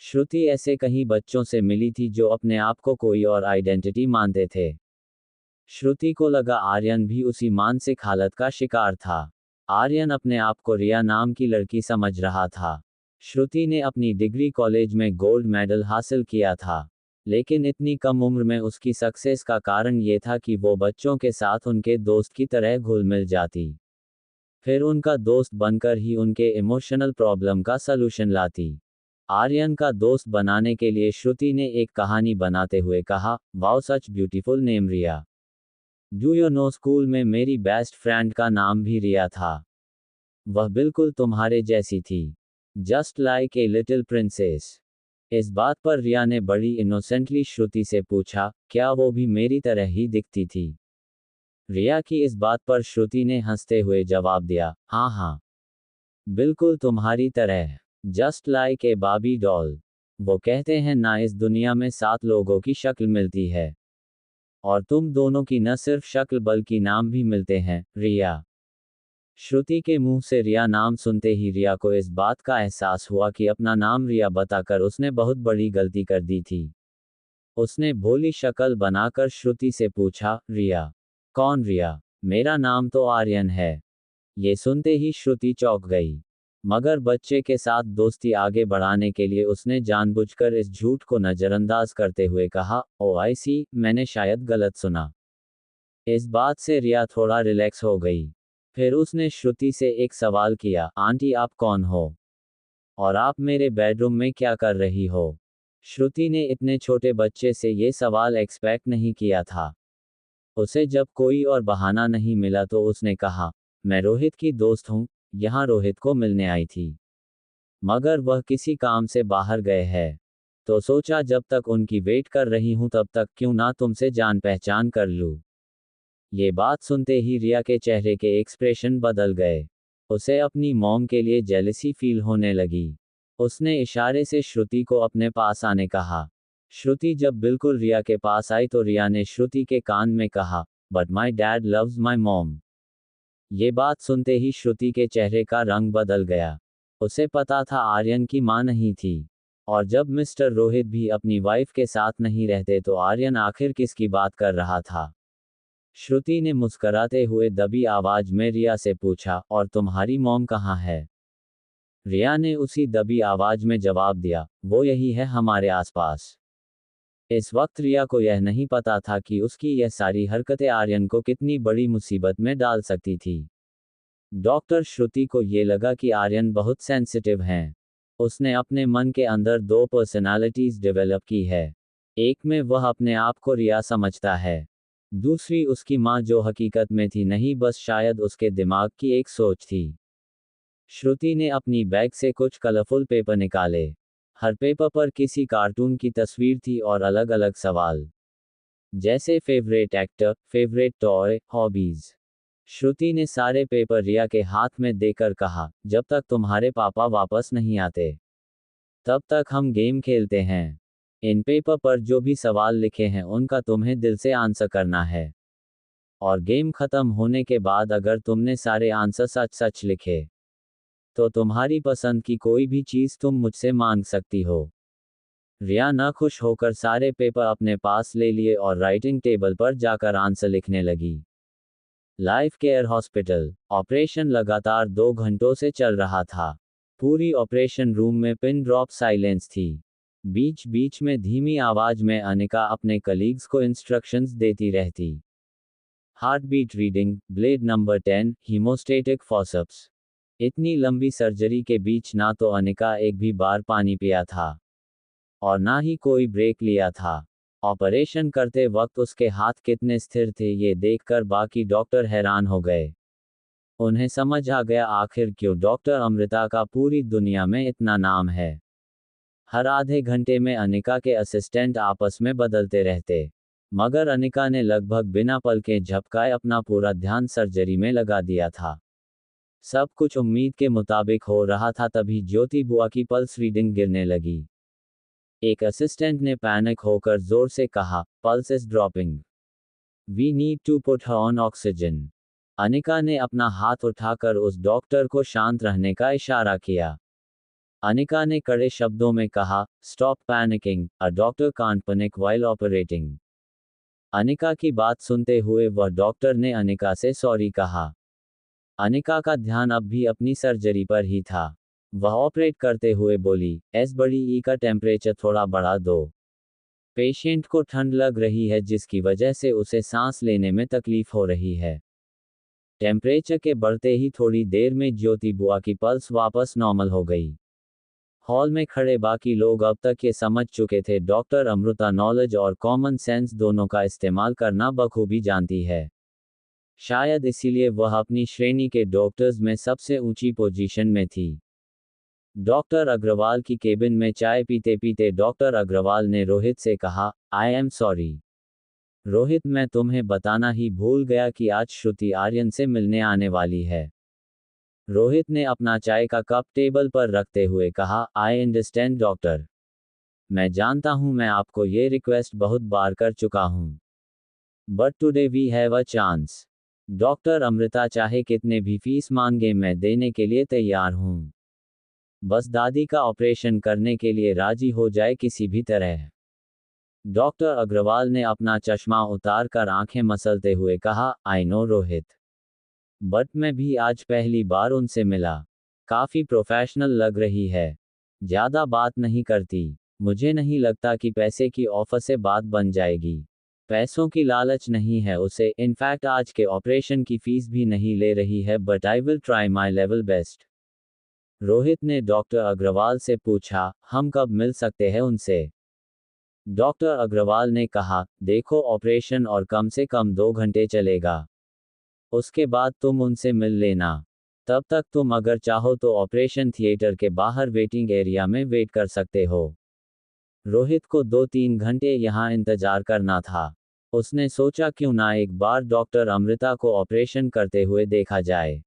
श्रुति ऐसे कहीं बच्चों से मिली थी जो अपने आप को कोई और आइडेंटिटी मानते थे। श्रुति को लगा आर्यन भी उसी मानसिक हालत का शिकार था। आर्यन अपने आप को रिया नाम की लड़की समझ रहा था। श्रुति ने अपनी डिग्री कॉलेज में गोल्ड मेडल हासिल किया था, लेकिन इतनी कम उम्र में उसकी सक्सेस का कारण ये था कि वो बच्चों के साथ उनके दोस्त की तरह घुल मिल जाती, फिर उनका दोस्त बनकर ही उनके इमोशनल प्रॉब्लम का सलूशन लाती। आर्यन का दोस्त बनाने के लिए श्रुति ने एक कहानी बनाते हुए कहा, wow, such beautiful name Riya. Do you know, school में मेरी बेस्ट फ्रेंड का नाम भी रिया था। वह बिल्कुल तुम्हारे जैसी थी, just like a little princess. इस बात पर रिया ने बड़ी इनोसेंटली श्रुति से पूछा, क्या वो भी मेरी तरह ही दिखती थी? रिया की इस बात पर श्रुति ने हंसते हुए जवाब दिया, हाँ हाँ, बिल्कुल तुम्हारी तरह, जस्ट लाइक ए बाबी डॉल। वो कहते हैं ना, इस दुनिया में 7 लोगों की शक्ल मिलती है, और तुम दोनों की न सिर्फ शक्ल बल्कि नाम भी मिलते हैं, रिया। श्रुति के मुंह से रिया नाम सुनते ही रिया को इस बात का एहसास हुआ कि अपना नाम रिया बताकर उसने बहुत बड़ी गलती कर दी थी। उसने भोली शक्ल बनाकर श्रुति से पूछा, रिया? कौन रिया? मेरा नाम तो आर्यन है। ये सुनते ही श्रुति चौंक गई, मगर बच्चे के साथ दोस्ती आगे बढ़ाने के लिए उसने जानबूझकर इस झूठ को नज़रअंदाज करते हुए कहा, ओ आई सी, मैंने शायद गलत सुना। इस बात से रिया थोड़ा रिलैक्स हो गई। फिर उसने श्रुति से एक सवाल किया, आंटी आप कौन हो? और आप मेरे बेडरूम में क्या कर रही हो? श्रुति ने इतने छोटे बच्चे से ये सवाल एक्सपेक्ट नहीं किया था। उसे जब कोई और बहाना नहीं मिला तो उसने कहा, मैं रोहित की दोस्त हूँ, यहाँ रोहित को मिलने आई थी। मगर वह किसी काम से बाहर गए हैं। तो सोचा जब तक उनकी वेट कर रही हूँ तब तक क्यों ना तुमसे जान पहचान कर लूँ। ये बात सुनते ही रिया के चेहरे के एक्सप्रेशन बदल गए। उसे अपनी मॉम के लिए जेलसी फील होने लगी। उसने इशारे से श्रुति को अपने पास आने कहा। श्रुति जब बिल्कुल रिया के पास आई तो रिया ने श्रुति के कान में कहा, but my dad loves my mom. ये बात सुनते ही श्रुति के चेहरे का रंग बदल गया। उसे पता था आर्यन की मां नहीं थी। और जब मिस्टर रोहित भी अपनी वाइफ के साथ नहीं रहते तो आर्यन आखिर किसकी बात कर रहा था। श्रुति ने मुस्कराते हुए दबी आवाज में रिया से पूछा, और तुम्हारी मॉम कहाँ है? रिया ने उसी दबी आवाज में जवाब दिया, वो यही है हमारे आसपास। इस वक्त रिया को यह नहीं पता था कि उसकी यह सारी हरकतें आर्यन को कितनी बड़ी मुसीबत में डाल सकती थी। डॉक्टर श्रुति को ये लगा कि आर्यन बहुत सेंसिटिव हैं। उसने अपने मन के अंदर दो पर्सनालिटीज डेवलप की है। एक में वह अपने आप को रिया समझता है, दूसरी उसकी माँ जो हकीकत में थी नहीं, बस शायद उसके दिमाग की एक सोच थी। श्रुति ने अपनी बैग से कुछ कलरफुल पेपर निकाले। हर पेपर पर किसी कार्टून की तस्वीर थी और अलग अलग सवाल, जैसे favourite actor, favourite toy, hobbies. Shruti ने सारे पेपर रिया के हाथ में देकर कहा, जब तक तुम्हारे पापा वापस नहीं आते तब तक हम गेम खेलते हैं। इन पेपर पर जो भी सवाल लिखे हैं उनका तुम्हें दिल से आंसर करना है। और गेम खत्म होने के बाद अगर तुमने सारे आंसर सच सच लिखे तो तुम्हारी पसंद की कोई भी चीज तुम मुझसे मांग सकती हो। रिया न खुश होकर सारे पेपर अपने पास ले लिए और राइटिंग टेबल पर जाकर आंसर लिखने लगी। Life care hospital. ऑपरेशन लगातार 2 घंटों से चल रहा था। पूरी ऑपरेशन रूम में पिन ड्रॉप साइलेंस थी। बीच बीच में धीमी आवाज में अनिका अपने कलीग्स को इंस्ट्रक्शंस देती रहती। Heart beat reading, blade number 10, haemostatic forceps. इतनी लंबी सर्जरी के बीच ना तो अनिका एक भी बार पानी पिया था और ना ही कोई ब्रेक लिया था। ऑपरेशन करते वक्त उसके हाथ कितने स्थिर थे ये देखकर बाकी डॉक्टर हैरान हो गए। उन्हें समझ आ गया आखिर क्यों डॉक्टर अमृता का पूरी दुनिया में इतना नाम है। हर आधे घंटे में अनिका के असिस्टेंट आपस में बदलते रहते, मगर अनिका ने लगभग बिना पलकें झपकाए अपना पूरा ध्यान सर्जरी में लगा दिया था। सब कुछ उम्मीद के मुताबिक हो रहा था तभी ज्योति बुआ की पल्स रीडिंग गिरने लगी। एक असिस्टेंट ने पैनिक होकर जोर से कहा, pulse is dropping, we need to put her on oxygen. Anika ने अपना हाथ उठाकर उस डॉक्टर को शांत रहने का इशारा किया। अनिका ने कड़े शब्दों में कहा, stop panicking, a doctor can't panic while operating. Anika की बात सुनते हुए वह डॉक्टर ने अनिका से सॉरी कहा। अनिका का ध्यान अब भी अपनी सर्जरी पर ही था। वह ऑपरेट करते हुए बोली, एस बड़ी ई का टेम्परेचर थोड़ा बढ़ा दो। पेशेंट को ठंड लग रही है जिसकी वजह से उसे सांस लेने में तकलीफ हो रही है। टेम्परेचर के बढ़ते ही थोड़ी देर में ज्योति बुआ की पल्स वापस नॉर्मल हो गई। हॉल में खड़े बाकी लोग अब तक ये समझ चुके थे डॉक्टर अमृता नॉलेज और कॉमन सेंस दोनों का इस्तेमाल करना बखूबी जानती है। शायद इसीलिए वह अपनी श्रेणी के डॉक्टर्स में सबसे ऊंची पोजीशन में थी। डॉक्टर अग्रवाल की केबिन में चाय पीते पीते डॉक्टर अग्रवाल ने रोहित से कहा, आई एम सॉरी रोहित, मैं तुम्हें बताना ही भूल गया कि आज श्रुति आर्यन से मिलने आने वाली है। रोहित ने अपना चाय का कप टेबल पर रखते हुए कहा, आई अंडरस्टैंड डॉक्टर, मैं जानता हूं मैं आपको ये रिक्वेस्ट बहुत बार कर चुका हूं, but today we have a chance. Doctor Amrita चाहे कितने भी फीस मांगे मैं देने के लिए तैयार हूं। बस दादी का ऑपरेशन करने के लिए राजी हो जाए किसी भी तरह। डॉक्टर अग्रवाल ने अपना चश्मा उतार कर आंखें मसलते हुए कहा, आई नो रोहित, बट मैं भी आज पहली बार उनसे मिला। काफी प्रोफेशनल लग रही है, ज्यादा बात नहीं करती। मुझे नहीं लगता कि पैसे की ऑफर से बात बन जाएगी। पैसों की लालच नहीं है उसे, इनफैक्ट आज के ऑपरेशन की फीस भी नहीं ले रही है, but I will try my level best. Rohit ने डॉक्टर अग्रवाल से पूछा, हम कब मिल सकते हैं उनसे? डॉक्टर अग्रवाल ने कहा, देखो ऑपरेशन और कम से कम 2 घंटे चलेगा। उसके बाद तुम उनसे मिल लेना। तब तक तुम अगर चाहो तो ऑपरेशन थिएटर के बाहर वेटिंग एरिया में वेट कर सकते हो। रोहित को 2-3 घंटे यहाँ इंतजार करना था। उसने सोचा क्यों ना एक बार डॉक्टर अमृता को ऑपरेशन करते हुए देखा जाए,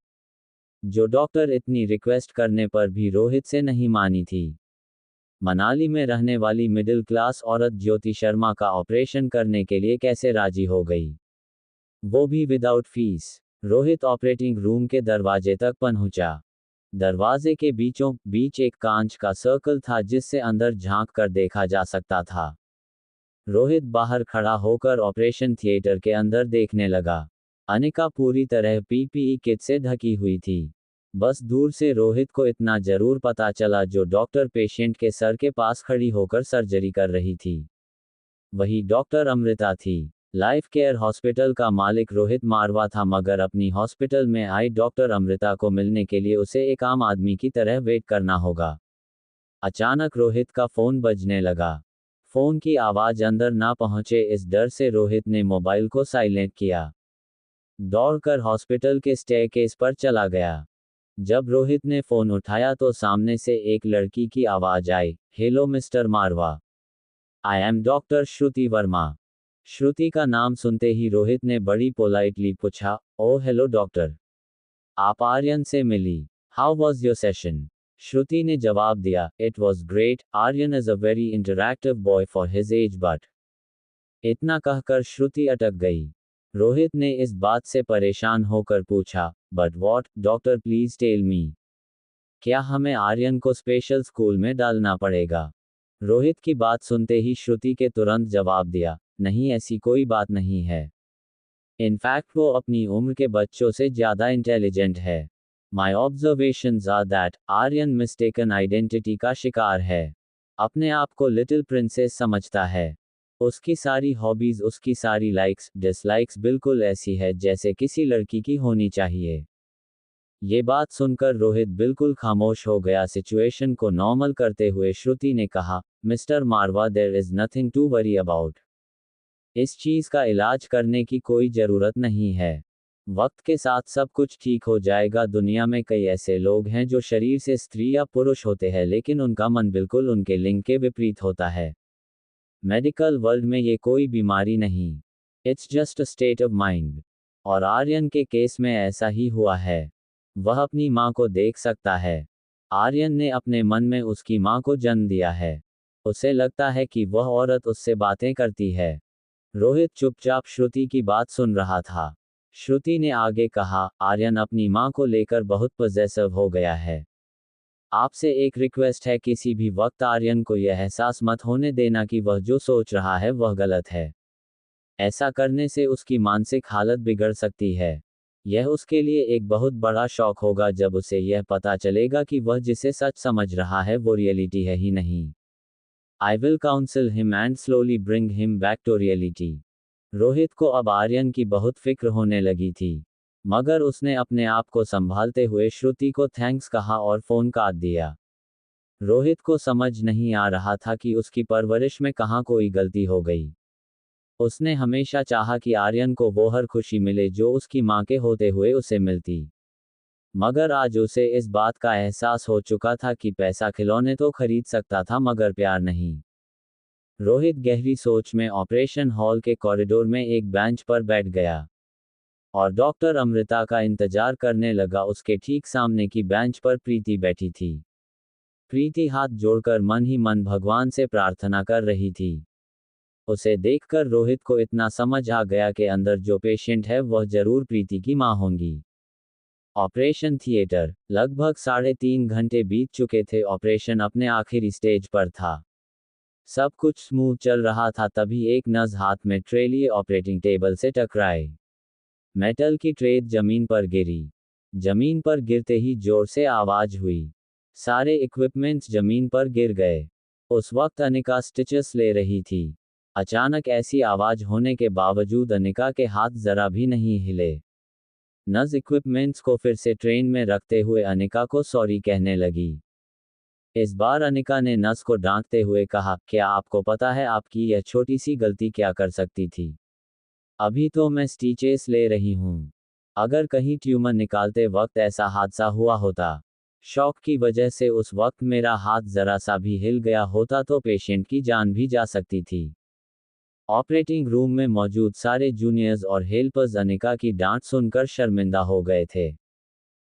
जो डॉक्टर इतनी रिक्वेस्ट करने पर भी रोहित से नहीं मानी थी। मनाली में रहने वाली मिडिल क्लास औरत ज्योति शर्मा का ऑपरेशन करने के लिए कैसे राजी हो गई, वो भी without fees. Rohit operating room के दरवाजे तक पहुंचा। दरवाजे के बीचों बीच एक कांच का सर्कल था जिससे अंदर झांक कर देखा जा सकता था। रोहित बाहर खड़ा होकर ऑपरेशन थिएटर के अंदर देखने लगा। अनिका पूरी तरह पीपीई किट से ढकी हुई थी। बस दूर से रोहित को इतना जरूर पता चला, जो डॉक्टर पेशेंट के सर के पास खड़ी होकर सर्जरी कर रही थी, वही डॉक्टर अमृता थी। लाइफ केयर हॉस्पिटल का मालिक रोहित मारवा था, मगर अपनी हॉस्पिटल में आई डॉक्टर अमृता को मिलने के लिए उसे एक आम आदमी की तरह वेट करना होगा। अचानक रोहित का फोन बजने लगा। फोन की आवाज अंदर ना पहुंचे, इस डर से रोहित ने मोबाइल को साइलेंट किया। दौड़कर हॉस्पिटल के स्टेयरकेस पर चला गया। जब रोहित ने फोन उठाया तो सामने से एक लड़की की आवाज आई, hello mister Marwa, I am doctor Shruti Verma. Shruti का नाम सुनते ही रोहित ने बड़ी पोलाइटली पूछा, ओह हेलो डॉक्टर, आप आर्यन से मिली? How was your session? Shruti ने जवाब दिया, it was great, Aryan is a very interactive boy for his age but. इतना कहकर श्रुति अटक गई। रोहित ने इस बात से परेशान होकर पूछा, but what doctor please tell me, क्या हमें आर्यन को स्पेशल स्कूल में डालना पड़ेगा? रोहित की बात सुनते ही श्रुति के तुरंत जवाब दिया, नहीं ऐसी कोई बात नहीं है। इनफैक्ट वो अपनी उम्र के बच्चों से ज़्यादा इंटेलिजेंट है। My observations are that Aryan mistaken identity का शिकार है। अपने आप को लिटिल प्रिंसेस समझता है। उसकी सारी हॉबीज, उसकी सारी लाइक्स डिसलाइक्स बिल्कुल ऐसी है जैसे किसी लड़की की होनी चाहिए। ये बात सुनकर रोहित बिल्कुल खामोश हो गया। सिचुएशन को नॉर्मल करते हुए श्रुति ने कहा, mister Marwah, there is nothing to worry about. इस चीज का इलाज करने की कोई जरूरत नहीं है। वक्त के साथ सब कुछ ठीक हो जाएगा। दुनिया में कई ऐसे लोग हैं जो शरीर से स्त्री या पुरुष होते हैं, लेकिन उनका मन बिल्कुल उनके लिंग के विपरीत होता है। मेडिकल वर्ल्ड में ये कोई बीमारी नहीं, it's just a state of mind. और आर्यन के केस में ऐसा ही हुआ है। वह अपनी माँ को देख सकता है। आर्यन ने अपने मन में उसकी माँ को जन्म दिया है। उसे लगता है कि वह औरत उससे बातें करती है। रोहित चुपचाप श्रुति की बात सुन रहा था। श्रुति ने आगे कहा, आर्यन अपनी माँ को लेकर बहुत पॉसेसिव हो गया है। आपसे एक रिक्वेस्ट है, किसी भी वक्त आर्यन को यह एहसास मत होने देना कि वह जो सोच रहा है वह गलत है। ऐसा करने से उसकी मानसिक हालत बिगड़ सकती है। यह उसके लिए एक बहुत बड़ा शॉक होगा जब उसे यह पता चलेगा कि वह जिसे सच समझ रहा है वो रियलिटी है ही नहीं। I will counsel him and slowly bring him back to reality. Rohit को अब आर्यन की बहुत फिक्र होने लगी थी, मगर उसने अपने आप को संभालते हुए श्रुति को थैंक्स कहा और फोन काट दिया। रोहित को समझ नहीं आ रहा था कि उसकी परवरिश में कहाँ कोई गलती हो गई। उसने हमेशा चाहा कि आर्यन को वो हर खुशी मिले जो उसकी माँ के होते हुए उसे मिलती, मगर आज उसे इस बात का एहसास हो चुका था कि पैसा खिलौने तो खरीद सकता था मगर प्यार नहीं। रोहित गहरी सोच में ऑपरेशन हॉल के कॉरिडोर में एक बेंच पर बैठ गया और डॉक्टर अमृता का इंतजार करने लगा। उसके ठीक सामने की बेंच पर प्रीति बैठी थी। प्रीति हाथ जोड़कर मन ही मन भगवान से प्रार्थना कर रही थी। उसे देखकर रोहित को इतना समझ आ गया कि अंदर जो पेशेंट है वह जरूर प्रीति की माँ होंगी। Operation theatre. लगभग 3.5 घंटे बीत चुके थे। ऑपरेशन अपने आखिरी स्टेज पर था। सब कुछ स्मूथ चल रहा था, तभी एक नस हाथ में ट्रे लिए ऑपरेटिंग टेबल से टकराए। मेटल की ट्रे जमीन पर गिरी। जमीन पर गिरते ही जोर से आवाज हुई। सारे इक्विपमेंट्स जमीन पर गिर गए। उस वक्त अनिका स्टिचेस ले रही थी। अचानक ऐसी आवाज होने के बावजूद अनिका के हाथ जरा भी नहीं हिले। नस इक्विपमेंट्स को फिर से ट्रेन में रखते हुए अनिका को सॉरी कहने लगी। इस बार अनिका ने नर्स को डांटते हुए कहा, क्या आपको पता है आपकी यह छोटी सी गलती क्या कर सकती थी? अभी तो मैं स्टिचेस ले रही हूँ। अगर कहीं ट्यूमर निकालते वक्त ऐसा हादसा हुआ होता, शॉक की वजह से उस वक्त मेरा हाथ जरा सा भी हिल गया होता तो पेशेंट की जान भी जा सकती थी। ऑपरेटिंग रूम में मौजूद सारे जूनियर्स और हेल्पर्स अनिका की डांट सुनकर शर्मिंदा हो गए थे,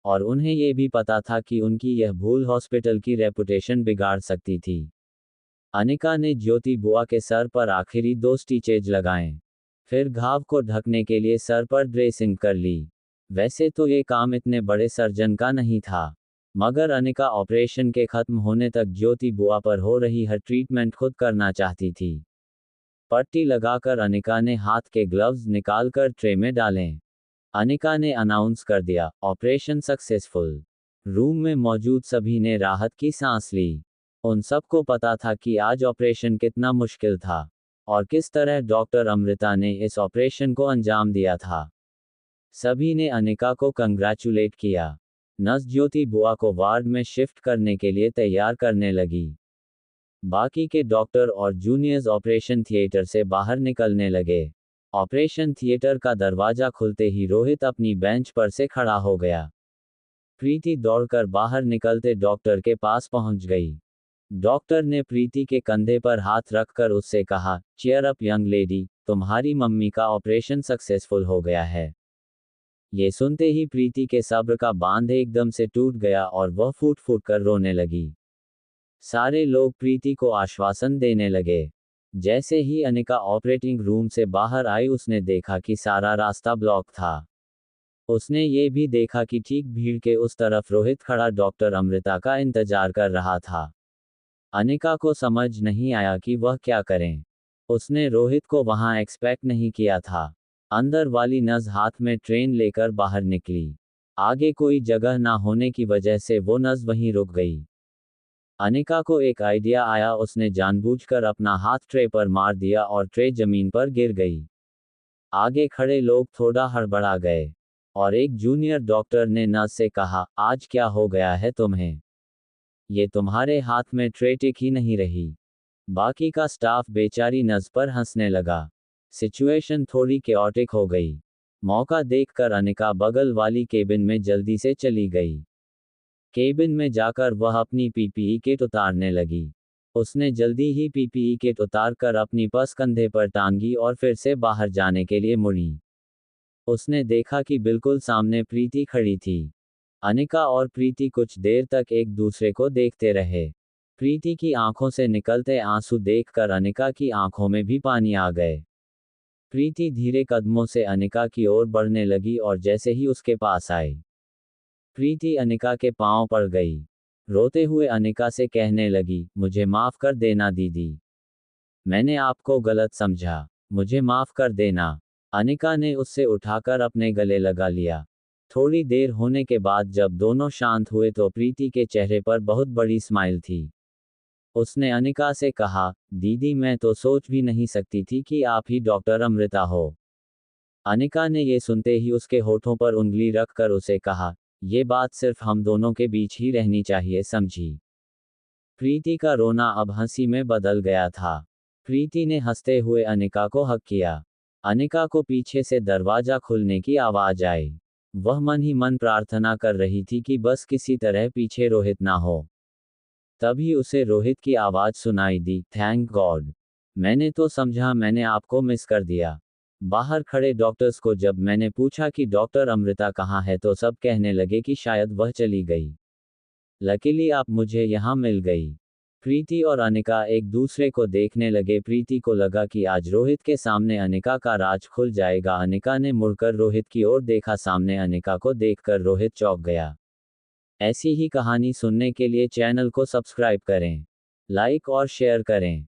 और उन्हें ये भी पता था कि उनकी यह भूल हॉस्पिटल की रेपुटेशन बिगाड़ सकती थी। अनिका ने ज्योति बुआ के सर पर आखिरी 2 स्टिचेज लगाएं। फिर घाव को ढकने के लिए सर पर ड्रेसिंग कर ली। वैसे तो ये काम इतने बड़े सर्जन का नहीं था, मगर अनिका ऑपरेशन के खत्म होने तक ज्योति बुआ पर हो रही हर ट्रीटमेंट खुद करना चाहती थी। पट्टी लगाकर अनिका ने हाथ के ग्लव्स निकालकर ट्रे में डालें। अनिका ने अनाउंस कर दिया, ऑपरेशन सक्सेसफुल। रूम में मौजूद सभी ने राहत की सांस ली। उन सबको पता था कि आज ऑपरेशन कितना मुश्किल था, और किस तरह डॉक्टर अमृता ने इस ऑपरेशन को अंजाम दिया था। सभी ने अनिका को कंग्रेचुलेट किया। नर्स ज्योति बुआ को वार्ड में शिफ्ट करने के लिए तैयार करने लगी। बाकी के डॉक्टर और जूनियर्स ऑपरेशन थिएटर से बाहर निकलने लगे। ऑपरेशन थिएटर का दरवाजा खुलते ही रोहित अपनी बेंच पर से खड़ा हो गया। प्रीति दौड़कर बाहर निकलते डॉक्टर के पास पहुंच गई। डॉक्टर ने प्रीति के कंधे पर हाथ रखकर उससे कहा, चीयर अप यंग लेडी, तुम्हारी मम्मी का ऑपरेशन सक्सेसफुल हो गया है। ये सुनते ही प्रीति के सब्र का बांध एकदम से टूट गया और वह फूट फूट कर रोने लगी। सारे लोग प्रीति को आश्वासन देने लगे। जैसे ही अनिका ऑपरेटिंग रूम से बाहर आई उसने देखा कि सारा रास्ता ब्लॉक था। उसने ये भी देखा कि ठीक भीड़ के उस तरफ रोहित खड़ा डॉक्टर अमृता का इंतजार कर रहा था। अनिका को समझ नहीं आया कि वह क्या करें। उसने रोहित को वहां एक्सपेक्ट नहीं किया था। अंदर वाली नर्स हाथ में ट्रेन लेकर बाहर निकली। आगे कोई जगह ना होने की वजह से वो नर्स वहीं रुक गई। अनिका को एक आइडिया आया, उसने जानबूझकर अपना हाथ ट्रे पर मार दिया और ट्रे जमीन पर गिर गई। आगे खड़े लोग थोड़ा हड़बड़ा गए, और एक जूनियर डॉक्टर ने नर्स से कहा, आज क्या हो गया है तुम्हें? ये तुम्हारे हाथ में ट्रे टिक ही नहीं रही। बाकी का स्टाफ बेचारी नर्स पर हंसने लगा। सिचुएशन थोड़ी केओटिक हो गई। मौका देखकर अनिका बगल वाली केबिन में जल्दी से चली गई। केबिन में जाकर वह अपनी पीपीई किट उतारने लगी। उसने जल्दी ही पीपीई किट उतारकर अपनी पर्स कंधे पर टांगी और फिर से बाहर जाने के लिए मुड़ी। उसने देखा कि बिल्कुल सामने प्रीति खड़ी थी। अनिका और प्रीति कुछ देर तक एक दूसरे को देखते रहे। प्रीति की आंखों से निकलते आंसू देखकर अनिका की आंखों में भी पानी आ गए। प्रीति धीरे कदमों से अनिका की ओर बढ़ने लगी और जैसे ही उसके पास आई, प्रीति अनिका के पांव पड़ गई। रोते हुए अनिका से कहने लगी, मुझे माफ कर देना दीदी। मैंने आपको गलत समझा, मुझे माफ कर देना। अनिका ने उससे उठाकर अपने गले लगा लिया। थोड़ी देर होने के बाद जब दोनों शांत हुए तो प्रीति के चेहरे पर बहुत बड़ी स्माइल थी। उसने अनिका से कहा, दीदी मैं तो सोच भी नहीं सकती थी कि आप ही डॉक्टर अमृता हो। अनिका ने ये सुनते ही उसके होठों पर उंगली रखकर उसे कहा, ये बात सिर्फ हम दोनों के बीच ही रहनी चाहिए, समझी? प्रीति का रोना अब हंसी में बदल गया था। प्रीति ने हंसते हुए अनिका को हक किया। अनिका को पीछे से दरवाजा खुलने की आवाज आई। वह मन ही मन प्रार्थना कर रही थी कि बस किसी तरह पीछे रोहित ना हो। तभी उसे रोहित की आवाज सुनाई दी, थैंक गॉड। मैंने तो समझा मैंने आपको मिस कर दिया। बाहर खड़े डॉक्टर्स को जब मैंने पूछा कि डॉक्टर अमृता कहाँ है तो सब कहने लगे कि शायद वह चली गई। लकीली आप मुझे यहाँ मिल गई। प्रीति और अनिका एक दूसरे को देखने लगे। प्रीति को लगा कि आज रोहित के सामने अनिका का राज खुल जाएगा। अनिका ने मुड़कर रोहित की ओर देखा। सामने अनिका को देखकर रोहित चौंक गया। ऐसी ही कहानी सुनने के लिए चैनल को सब्सक्राइब करें, लाइक और शेयर करें।